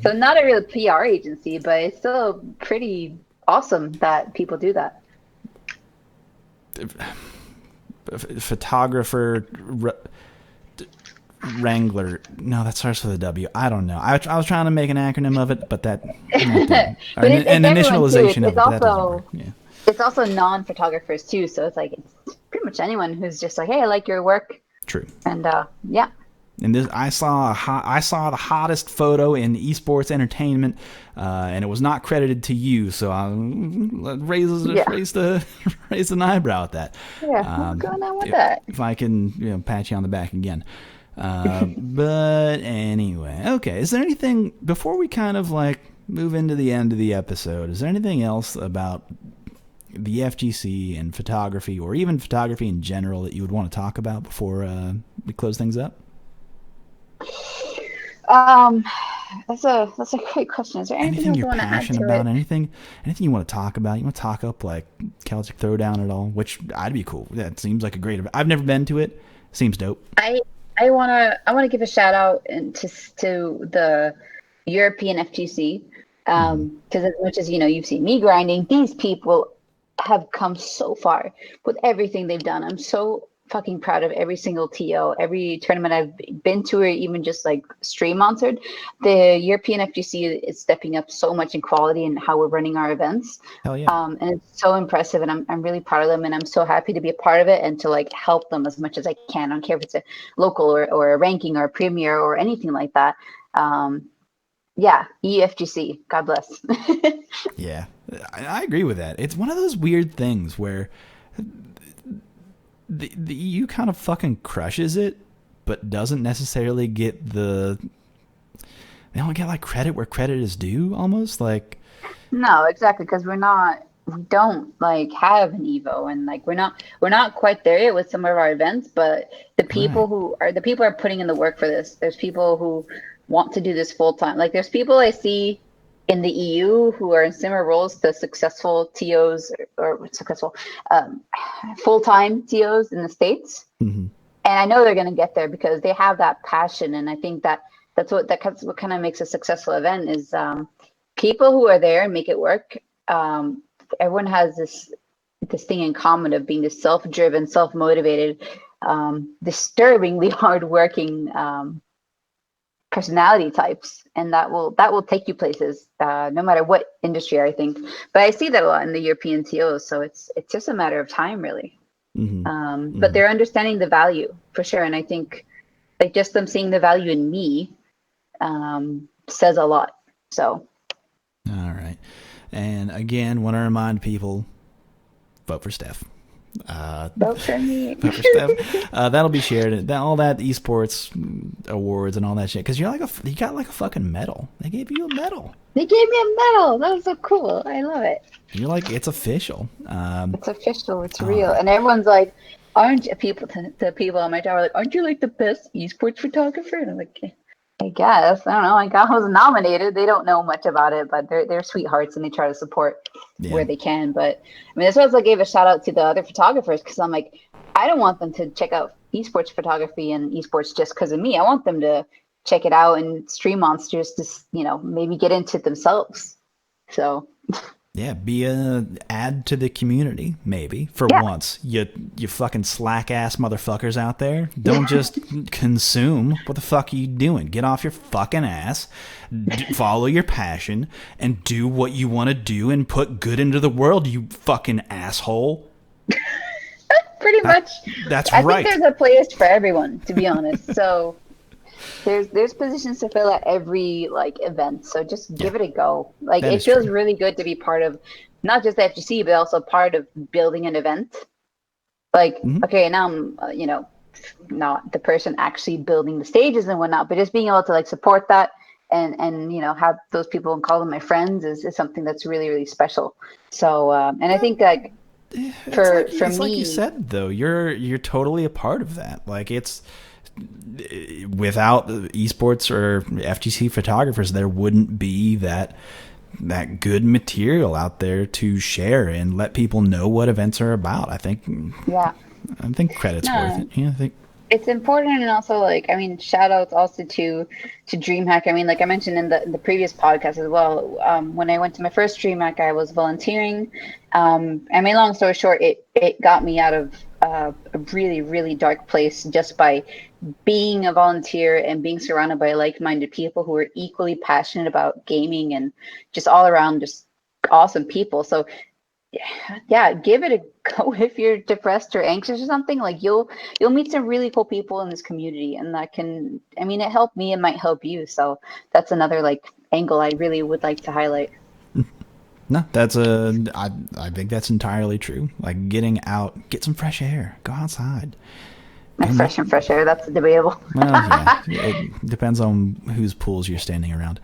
So not a real PR agency, but it's still pretty awesome that people do that. Photographer, wrangler. No, that starts with a W. I don't know. I was trying to make an acronym of it, but that but an initialization of it. That doesn't work. It's also non-photographers too. So it's like it's pretty much anyone who's just like, hey, I like your work. True. And And this, I saw the hottest photo in esports entertainment, and it was not credited to you. So I raised an eyebrow at that. Yeah, what's going on with that? If I can, pat you on the back again. But anyway, okay. Is there anything before we kind of move into the end of the episode? Is there anything else about the FGC and photography, or even photography in general, that you would want to talk about before we close things up? That's a great question. Is there anything you you're want to add passionate to about? it? Anything you want to talk about? You want to talk up like Celtic Throwdown at all? Which I'd be cool. That seems like a great event. I've never been to it. Seems dope. I wanna give a shout out to the European FGC, because as much as you've seen me grinding, these people have come so far with everything they've done. I'm so fucking proud of every single TO, every tournament I've been to, or even just like stream monitored. The European FGC is stepping up so much in quality and how we're running our events. Hell yeah. And it's so impressive, and I'm really proud of them, and I'm so happy to be a part of it and to like help them as much as I can. I don't care if it's a local or a ranking or a premier or anything like that. Yeah, EFGC, God bless. Yeah, I agree with that. It's one of those weird things where the EU kind of fucking crushes it, but doesn't necessarily get they don't get like credit where credit is due, almost like. No, exactly, because we don't like have an Evo, and like we're not quite there yet with some of our events, but the people are putting in the work for this. There's people who want to do this full time. Like there's people I see in the EU who are in similar roles to successful TOs or successful full-time TOs in the States. Mm-hmm. And I know they're going to get there because they have that passion. And I think that's what kind of makes a successful event is people who are there and make it work. Everyone has this thing in common of being this self-driven, self-motivated, disturbingly hardworking personality types, and that will take you places, no matter what industry, I think. But I see that a lot in the European TOs, so it's just a matter of time, really. Mm-hmm. But they're understanding the value for sure, and I think like just them seeing the value in me says a lot. So, all right, and again, want to remind people, vote for Steph. Vote for me. Vote for Steph. That'll be shared. All that esports awards and all that shit. Because you got like a fucking medal. They gave you a medal. They gave me a medal. That was so cool. I love it. You're like, it's official. It's official. It's real. And everyone's like, aren't you, the people on my job are like, aren't you like the best esports photographer? And I'm like, I guess. I don't know. I was nominated. They don't know much about it, but they're sweethearts and they try to support where they can. But I mean, that's why I gave a shout out to the other photographers, because I'm like, I don't want them to check out esports photography and esports just because of me. I want them to check it out and stream monsters to, maybe get into it themselves. So. Yeah, be a add to the community, maybe, for once. You fucking slack-ass motherfuckers out there. Don't just consume. What the fuck are you doing? Get off your fucking ass, follow your passion, and do what you want to do and put good into the world, you fucking asshole. Pretty much. That's right. I think there's a place for everyone, to be honest. So there's positions to fill at every event, so just give it a go. It feels really good to be part of not just the FGC but also part of building an event. Okay, now I'm not the person actually building the stages and whatnot, but just being able to support that and have those people and call them my friends is something that's really, really special. So and I think for me, like you said, though, you're totally a part of that. It's without esports or FGC photographers, there wouldn't be that good material out there to share and let people know what events are about. I think credit's worth it. Yeah, I think it's important. And also shout outs also to DreamHack. I mean, like I mentioned in the previous podcast as well, when I went to my first DreamHack, I was volunteering. Long story short, it got me out of a really, really dark place just by being a volunteer and being surrounded by like-minded people who are equally passionate about gaming and just all around just awesome people. So yeah, give it a go. If you're depressed or anxious or something, you'll meet some really cool people in this community, and that can, it helped me, it might help you. So that's another angle I really would like to highlight. No, I think that's entirely true. Getting out, get some fresh air, go outside. Fresh air, that's debatable. Well, yeah, it depends on whose pools you're standing around.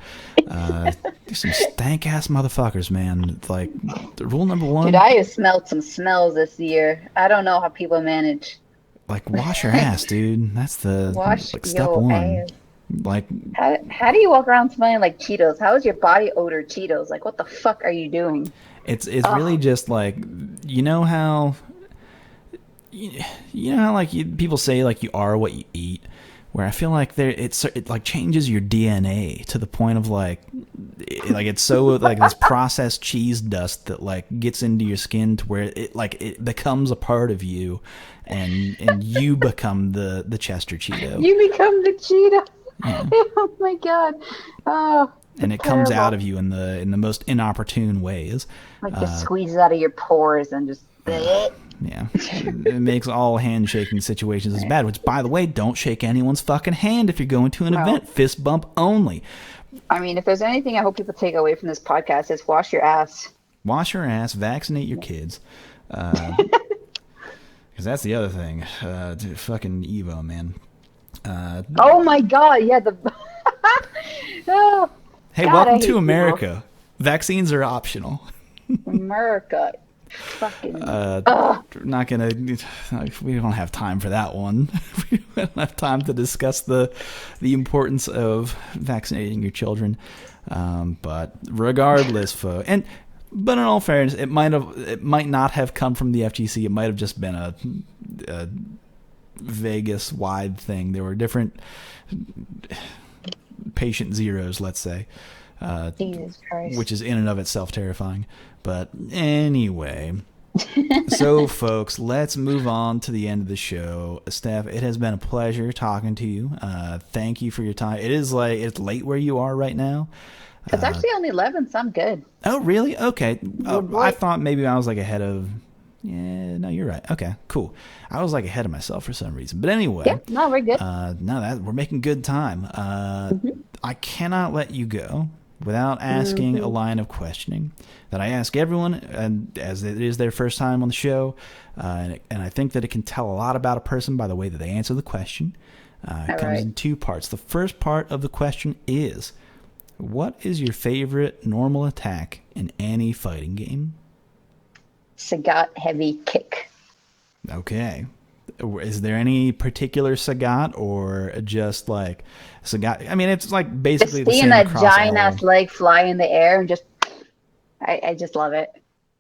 They're some stank ass motherfuckers, man. Like, rule number one. Dude, I have smelled some smells this year. I don't know how people manage. Like, wash your ass, dude. That's the step your one. ass. Like, how do you walk around smelling like Cheetos? How is your body odor Cheetos? Like, what the fuck are you doing? it's really just like, you know how like people say like you are what you eat. Where I feel like it like changes your DNA to the point of like it's so like this processed cheese dust that like gets into your skin to where it becomes a part of you, and you become the Chester Cheeto. You become the Cheeto. Yeah. Oh my god. Oh. And it comes out of you in the most inopportune ways. Like just squeezes out of your pores and just. Yeah, it makes all handshaking situations as bad. Which, by the way, don't shake anyone's fucking hand if you're going to an event. Fist bump only. I mean, if there's anything I hope people take away from this podcast, it's wash your ass. Wash your ass. Vaccinate your kids. Because that's the other thing. Dude, fucking Evo, man. Oh my god! Yeah, the. Oh, hey, God, welcome to America. Evo. Vaccines are optional. America. Fucking not gonna. We don't have time for that one. We don't have time to discuss the importance of vaccinating your children. But regardless, but in all fairness, it might not have come from the FGC. It might have just been a Vegas wide thing. There were different patient zeros, let's say. Jesus Christ. Which is in and of itself terrifying. But anyway, so folks, let's move on to the end of the show. Steph, it has been a pleasure talking to you. Thank you for your time. It's late where you are right now. It's actually only 11, so I'm good. Oh, really? Okay. I thought maybe I was like ahead of... Yeah, no, you're right. Okay, cool. I was like ahead of myself for some reason. But anyway. Yeah, no, we're good. We're making good time. I cannot let you go without asking a line of questioning that I ask everyone, and as it is their first time on the show, and I think that it can tell a lot about a person by the way that they answer the question. It comes in two parts. The first part of the question is, what is your favorite normal attack in any fighting game? Sagat heavy kick. Okay. Is there any particular Sagat or just like Sagat? I mean, it's like basically just seeing that giant ass leg fly in the air and just, I just love it.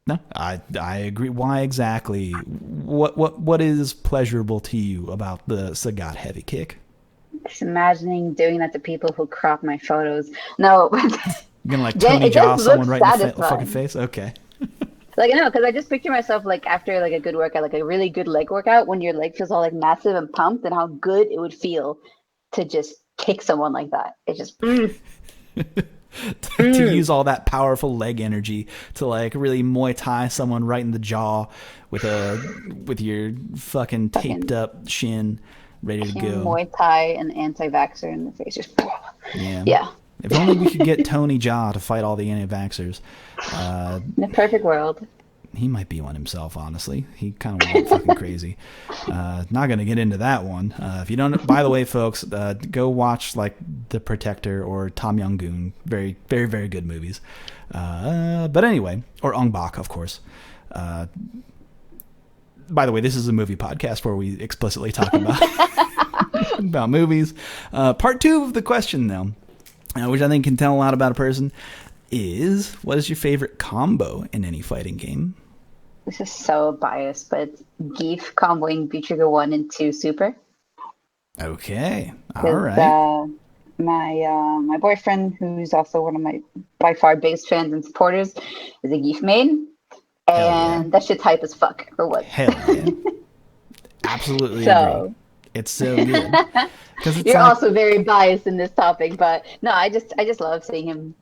No, I agree. Why exactly? What is pleasurable to you about the Sagat heavy kick? Just imagining doing that to people who crop my photos. No. You're gonna like Tony Jaw someone right in the fucking face? Okay. Like, I know, because I just picture myself, like, after, like, a good workout, like, a really good leg workout, when your leg feels all, like, massive and pumped, and how good it would feel to just kick someone like that. It just, to use all that powerful leg energy to, like, really Muay Thai someone right in the jaw with your fucking taped up shin ready to go. Muay Thai and anti-vaxxer in the face. Just, yeah. If only we could get Tony Jaa to fight all the anti-vaxxers. In a perfect world. He might be one himself, honestly. He kind of went fucking crazy. Not going to get into that one. If you don't, by the way, folks, go watch like The Protector or Tom Yong-goon. Very, very, very good movies. But anyway, or Ong Bak, of course. By the way, this is a movie podcast where we explicitly talk about movies. Part 2 of the question, though, which I think can tell a lot about a person, is what is your favorite combo in any fighting game? This is so biased, but it's Geef comboing B-Trigger 1 and 2 Super. Okay. All right. My boyfriend, who's also one of my by far biggest fans and supporters, is a Geef main. And that shit's hype as fuck, or what? Hell yeah. Absolutely agree. It's so good. You're also very biased in this topic, but no, I just love seeing him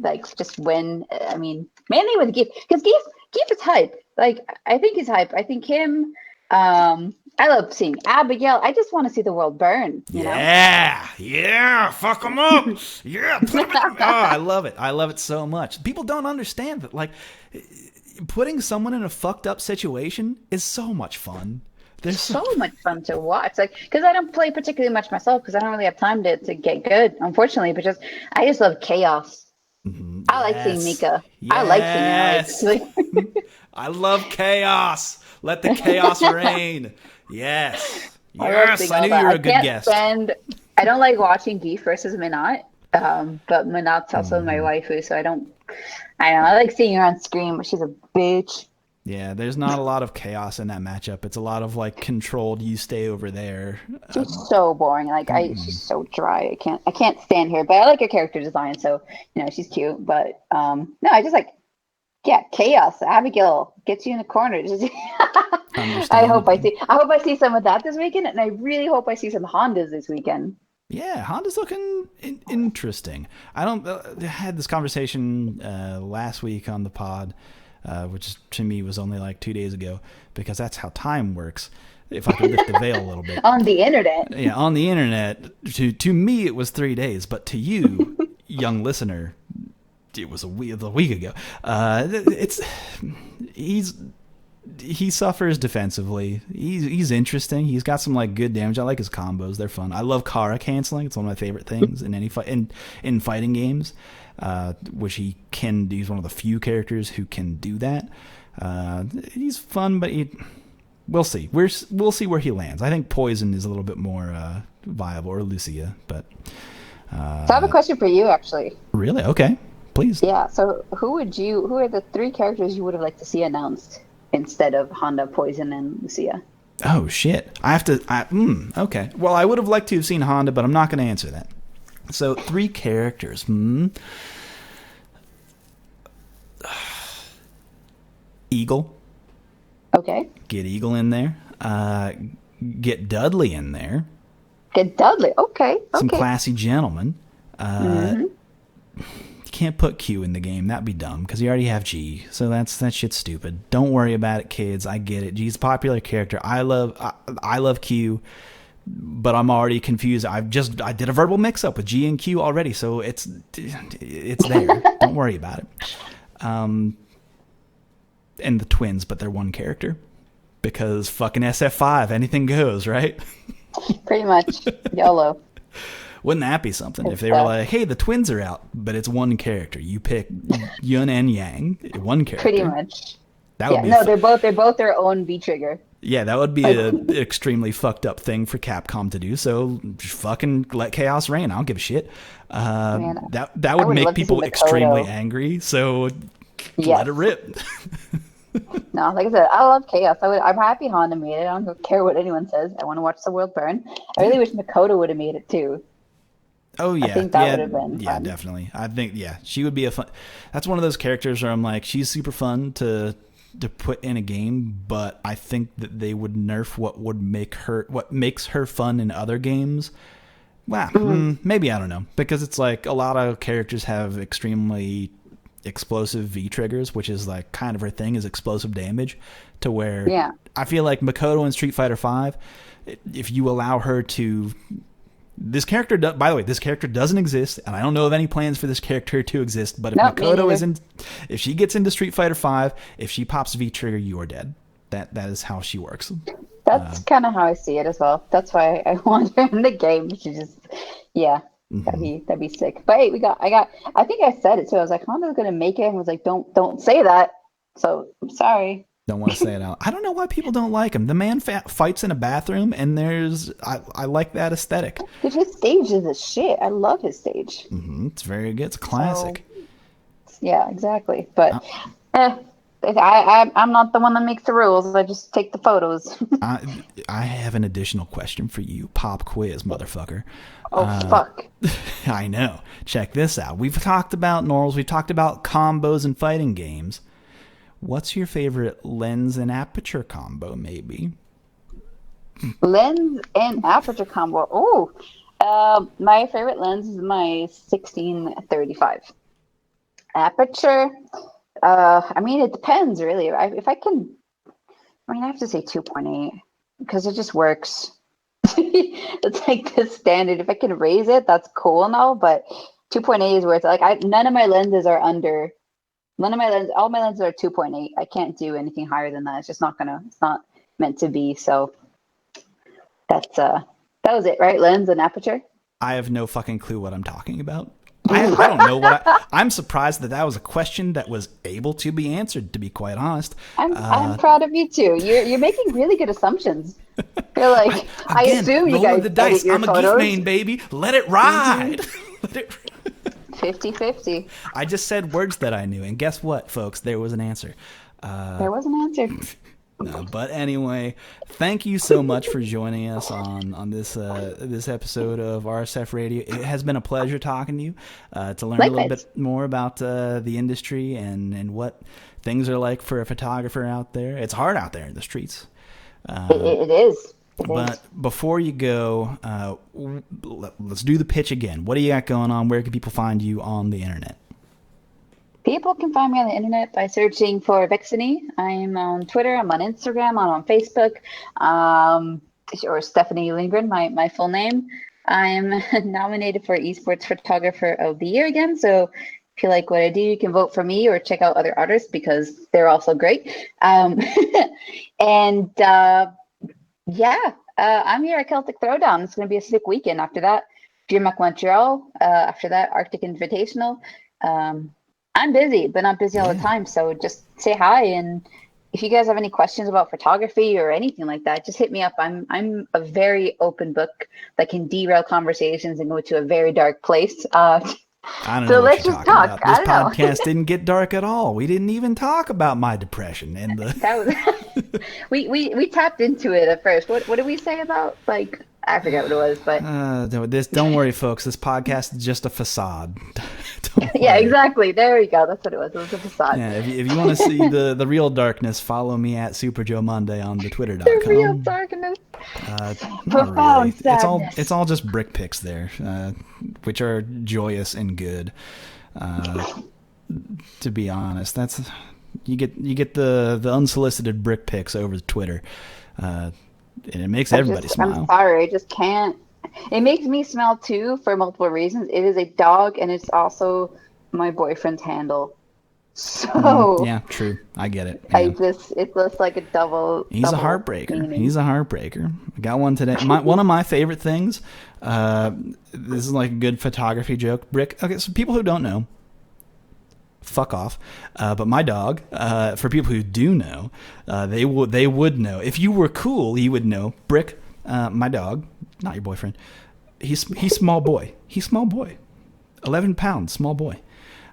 like just win. I mean, mainly with Geef, because Geef is hype. Like, I think he's hype. I think him. I love seeing Abigail. I just want to see the world burn. You know? Yeah, fuck them up. Yeah, I love it. I love it so much. People don't understand that. Like, putting someone in a fucked up situation is so much fun. There's so much fun to watch. Like, because I don't play particularly much myself because I don't really have time to get good, unfortunately. But I just love chaos. I like seeing Mika. Yes. I like seeing her. Like, I love chaos. Let the chaos reign. Yes. Yes. I knew you were a good guest. I don't like watching Geef versus Minot. But Minot's also my waifu, so I don't know. I like seeing her on screen, but she's a bitch. Yeah, there's not a lot of chaos in that matchup. It's a lot of like controlled. You stay over there. She's so boring. Like she's so dry. I can't stand her. But I like her character design, so she's cute. But no, I just like chaos. Abigail gets you in the corner. I hope I see some of that this weekend, and I really hope I see some Hondas this weekend. Yeah, Honda's looking interesting. I had this conversation last week on the pod. Which to me was only like 2 days ago, because that's how time works. If I could lift the veil a little bit. On the internet. Yeah, on the internet. To me, it was 3 days, but to you, young listener, it was a week ago. He suffers defensively. He's interesting. He's got some like good damage. I like his combos. They're fun. I love Kara canceling. It's one of my favorite things in any in fighting games. Which he can do. He's one of the few characters who can do that. He's fun, but we'll see. We'll see where he lands. I think Poison is a little bit more viable, or Lucia. But so I have a question for you, actually. Really? Okay, please. Yeah. So who are the 3 characters you would have liked to see announced instead of Honda, Poison, and Lucia? Oh shit! I have to. Okay. Well, I would have liked to have seen Honda, but I'm not going to answer that. So 3 characters. Eagle. Okay. Get Eagle in there. Get Dudley in there. Get Dudley. Okay. Some classy gentlemen. You can't put Q in the game. That'd be dumb, because you already have G. So that shit's stupid. Don't worry about it, kids. I get it. G's a popular character. I love Q. But I'm already confused. I did a verbal mix-up with G and Q already, so it's there. Don't worry about it. And the twins, but they're one character. Because fucking SF5, anything goes, right? Pretty much. YOLO. Wouldn't that be something if they were like, hey, the twins are out, but it's one character. You pick Yun and Yang, one character. Pretty much. That would be they're both their own V-trigger. Yeah, that would be an extremely fucked up thing for Capcom to do. So just fucking let chaos reign. I don't give a shit. That would make people extremely angry. So let it rip. No, like I said, I love chaos. I'm happy Honda made it. I don't care what anyone says. I want to watch the world burn. I really wish Makoto would have made it too. Oh yeah, I think that would have been yeah, fun. definitely. I think she would be a fun. That's one of those characters where I'm like, she's super fun to put in a game, but I think that they would nerf what makes her fun in other games. Wow, maybe, I don't know, because it's like a lot of characters have extremely explosive V triggers, which is like kind of her thing, is explosive damage, to where I feel like Makoto in Street Fighter V, if you allow her to. This character, by the way, this character doesn't exist, and I don't know of any plans for this character to exist. But if Makoto if she gets into Street Fighter V, if she pops V trigger, you are dead. That is how she works. That's kind of how I see it as well. That's why I want her in the game. She just, that'd be sick. But hey, I think I said it too. I was like, Honda's gonna make it, and was like, don't say that. So I'm sorry. Don't want to say it out. I don't know why people don't like him. The man fights in a bathroom, and I like that aesthetic. Dude, his stage is a shit. I love his stage. It's very good. It's a classic. So, yeah, exactly. But I'm not the one that makes the rules. I just take the photos. I have an additional question for you. Pop quiz, motherfucker. Oh, fuck. I know. Check this out. We've talked about normals. We've talked about combos in fighting games. What's your favorite lens and aperture combo, maybe? Lens and aperture combo. Oh, my favorite lens is my 1635. Aperture, I mean, it depends, really. I have to say 2.8 because it just works. It's like the standard. If I can raise it, that's cool now, but 2.8 is where it's like, none of my lenses are under. All my lenses are 2.8. I can't do anything higher than that. It's just it's not meant to be. So that was it, right? Lens and aperture. I have no fucking clue what I'm talking about. I don't know what I'm surprised that was a question that was able to be answered, to be quite honest. I'm proud of you too. You're making really good assumptions. You're like, I assume you guys the dice. edit your I'm photos. a geek main, baby. Let it ride. Let it 50-50. I just said words that I knew, and guess what, folks? There was an answer. There was an answer. No, but anyway, thank you so much for joining us on this this episode of RSF Radio. It has been a pleasure talking to you to learn a little bit more about the industry and what things are like for a photographer out there. It's hard out there in the streets. It is. But before you go, let's do the pitch again. What do you got going on? Where can people find you on the internet? People can find me on the internet by searching for Vexanie. I'm on Twitter. I'm on Instagram. I'm on Facebook. Or Stephanie Lindgren, my full name. I'm nominated for Esports Photographer of the Year again. So if you like what I do, you can vote for me or check out other artists because they're also great. I'm here at Celtic Throwdown. It's going to be a sick weekend. After that, DreamHack Montreal. After that, Arctic Invitational. I'm busy, but not busy all the time. So just say hi. And if you guys have any questions about photography or anything like that, just hit me up. I'm a very open book that can derail conversations and go to a very dark place. I don't know. So let's just talk. This podcast didn't get dark at all. We didn't even talk about my depression and the. we tapped into it at first. What did we say about I forget what it was, but don't worry, folks. This podcast is just a facade. Yeah, exactly. There we go. That's what it was. It was a facade. Yeah, if you want to see the real darkness, follow me at Super Joe Monday on the Twitter.com. The real darkness. Profound sadness. It's all just brick pics there, which are joyous and good. To be honest, that's you get the unsolicited brick pics over Twitter. And it makes everybody smile. I'm sorry, I just can't. It makes me smile too for multiple reasons. It is a dog, and it's also my boyfriend's handle. So yeah, true. I get it. Yeah. It's just like a double. He's a heartbreaker. Meaning. He's a heartbreaker. I got one today. One of my favorite things. This is like a good photography joke. Brick. Okay, so people who don't know. Fuck off. But my dog, for people who do know, they would know. If you were cool, you would know. Brick, my dog, not your boyfriend. He's small boy. He's small boy. 11 pounds, small boy.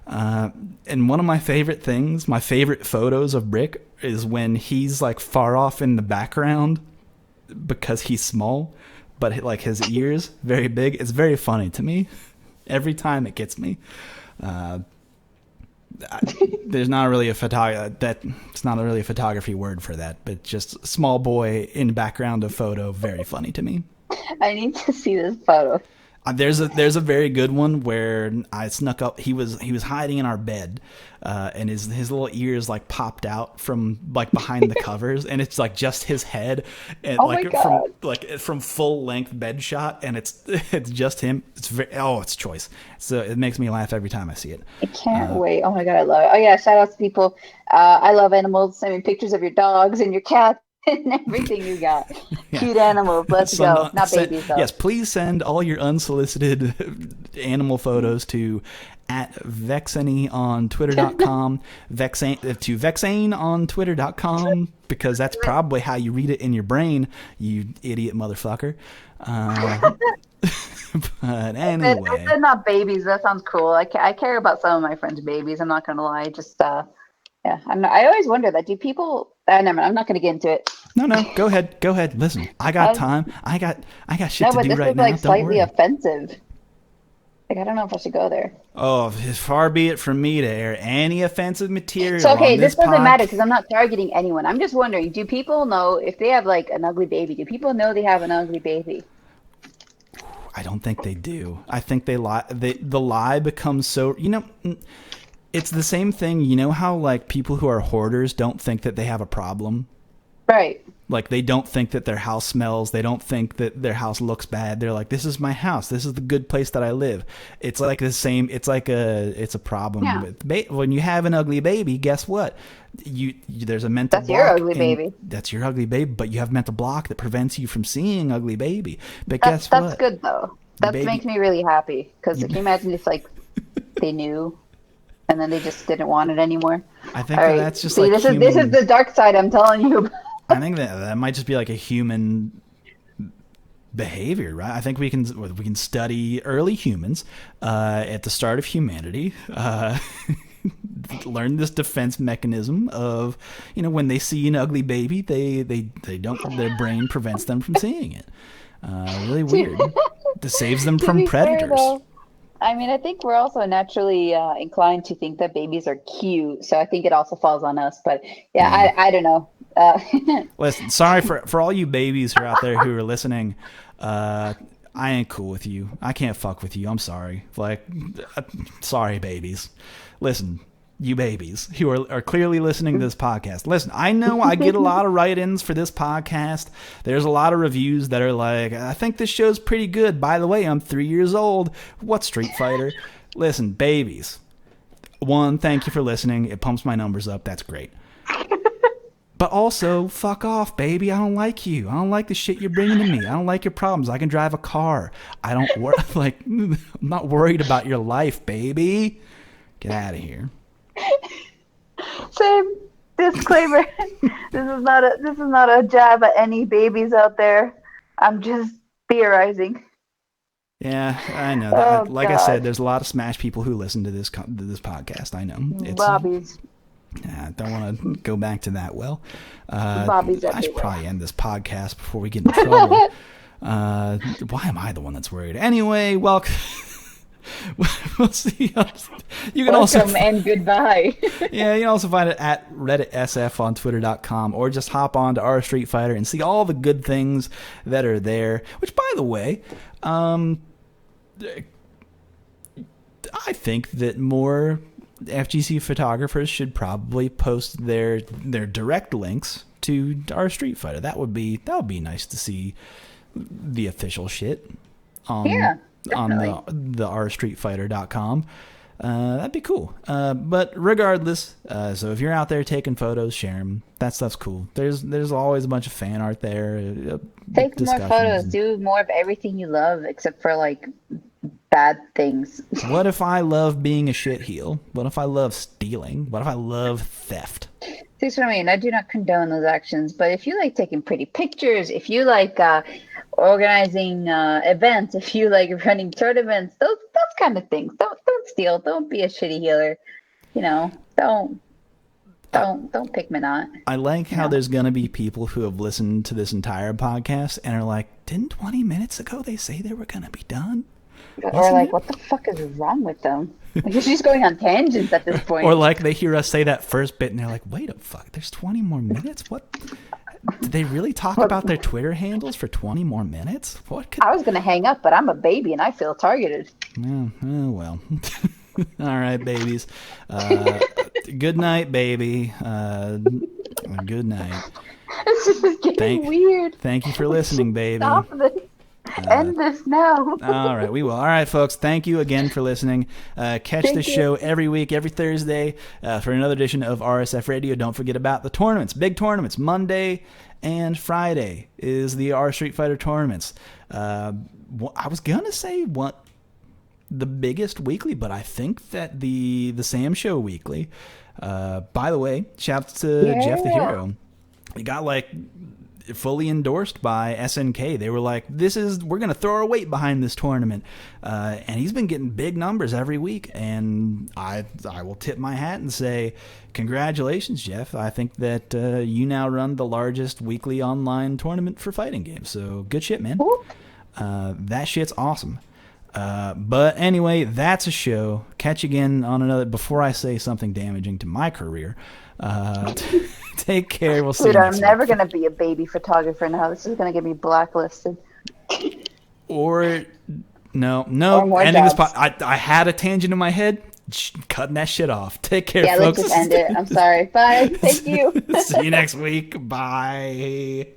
And one of my favorite things, my favorite photos of Brick is when he's like far off in the background because he's small, but like his ears very big. It's very funny to me. Every time it gets me. There's not really a it's not really a photography word for that, but just small boy in background of photo, very funny to me. I need to see this photo. There's a very good one where I snuck up. He was hiding in our bed, and his little ears like popped out from like behind the covers, and it's like just his head, and from full length bed shot, and it's just him. It's choice. So it makes me laugh every time I see it. I can't wait. Oh my god, I love it. Oh yeah, shout out to people. I love animals. I mean, pictures of your dogs and your cats. And everything you got. Yeah. Cute animals. Let's go. Not babies, though. Yes, please send all your unsolicited animal photos to @Vexanie on Twitter.com, to Vexane on Twitter.com, because that's probably how you read it in your brain, you idiot motherfucker. But anyway. I said not babies. That sounds cool. I care about some of my friends' babies. I'm not going to lie. Just, yeah. I always wonder that. Do people... never mind. I'm not going to get into it. No. Go ahead. Listen, I got time. I got shit to do right now. Like slightly offensive. Like I don't know if I should go there. Oh, far be it from me to air any offensive material. So okay, this doesn't matter because I'm not targeting anyone. I'm just wondering: do people know if they have like an ugly baby? Do people know they have an ugly baby? I don't think they do. I think they lie. The lie becomes so. It's the same thing. You know how like people who are hoarders don't think that they have a problem? Right. Like they don't think that their house smells. They don't think that their house looks bad. They're like, this is my house. This is the good place that I live. It's like the same. It's a problem. Yeah. With when you have an ugly baby, guess what? There's a mental block. That's your ugly baby. That's your ugly baby. But you have a mental block that prevents you from seeing ugly baby. But guess what? That's good though. That makes me really happy because can you imagine if like they knew, and then they just didn't want it anymore. I think All that's just See, like this is the dark side I'm telling you. I think that might just be like a human behavior, right? I think we can study early humans at the start of humanity, learn this defense mechanism of, when they see an ugly baby, they don't, their brain prevents them from seeing it. Really weird. It saves them from predators. Fair, I mean, I think we're also naturally inclined to think that babies are cute, so I think it also falls on us. But yeah. I don't know. Listen, sorry for all you babies who are out there who are listening. I ain't cool with you. I can't fuck with you. I'm sorry. Sorry, babies. Listen, you babies who are clearly listening to this podcast. Listen, I know I get a lot of write-ins for this podcast. There's a lot of reviews that are like, I think this show's pretty good. By the way, I'm 3 years old. What's Street Fighter? Listen, babies. One, thank you for listening. It pumps my numbers up. That's great. But also, fuck off, baby. I don't like you. I don't like the shit you're bringing to me. I don't like your problems. I can drive a car. I don't I'm not worried about your life, baby. Get out of here. Same disclaimer. This is not a jab at any babies out there. I'm just theorizing. Yeah, I know. That. I said, there's a lot of Smash people who listen to this podcast. I know. It's Bobbies. I don't want to go back to that. Bobbies I should probably end this podcast before we get in trouble. Why am I the one that's worried? Anyway, welcome. We'll see. You can welcome and goodbye. Yeah, you can also find it at Reddit SF on Twitter.com, or just hop on to our Street Fighter and see all the good things that are there. Which, by the way, I think that more FGC photographers should probably post their direct links to our Street Fighter. That would be nice to see the official shit on the rstreetfighter.com. That'd be cool. But regardless, so if you're out there taking photos, share them. That stuff's cool. There's always a bunch of fan art there. Take more photos. Do more of everything you love, except for bad things. What if I love being a shitheel? What if I love stealing? What if I love theft? See what I mean? I do not condone those actions, but if you like taking pretty pictures, if you like organizing events, if you like running tournaments, those kind of things, don't steal. Don't be a shitty healer. Don't pick Minot. I like how there's gonna be people who have listened to this entire podcast and are like, didn't 20 minutes ago they say they were gonna be done? Or what the fuck is wrong with them? She's just going on tangents at this point. Or they hear us say that first bit and they're like, wait a fuck, there's 20 more minutes? What? Did they really talk about their Twitter handles for 20 more minutes? I was going to hang up, but I'm a baby and I feel targeted. Oh well. All right, babies. Good night, baby. Good night. This is getting weird. Thank you for listening, baby. Stop this. End this now. All right, we will. All right, folks, thank you again for listening. Catch this show every week, every Thursday, for another edition of RSF Radio. Don't forget about the tournaments, big tournaments. Monday and Friday is the R Street Fighter tournaments. I was going to say the biggest weekly, but I think that the Sam Show weekly. By the way, shout out to Jeff the Hero. He got fully endorsed by SNK. They were like, we're going to throw our weight behind this tournament. And he's been getting big numbers every week. And I will tip my hat and say, congratulations, Jeff. I think that you now run the largest weekly online tournament for fighting games. So good shit, man. That shit's awesome. But anyway, that's a show. Catch you again on another, before I say something damaging to my career. Take care. We'll see you next I'm never going to be a baby photographer now. This is going to get me blacklisted. No. Ending this I had a tangent in my head. Cutting that shit off. Take care, folks. Let's just end it. I'm sorry. Bye. Thank you. See you next week. Bye.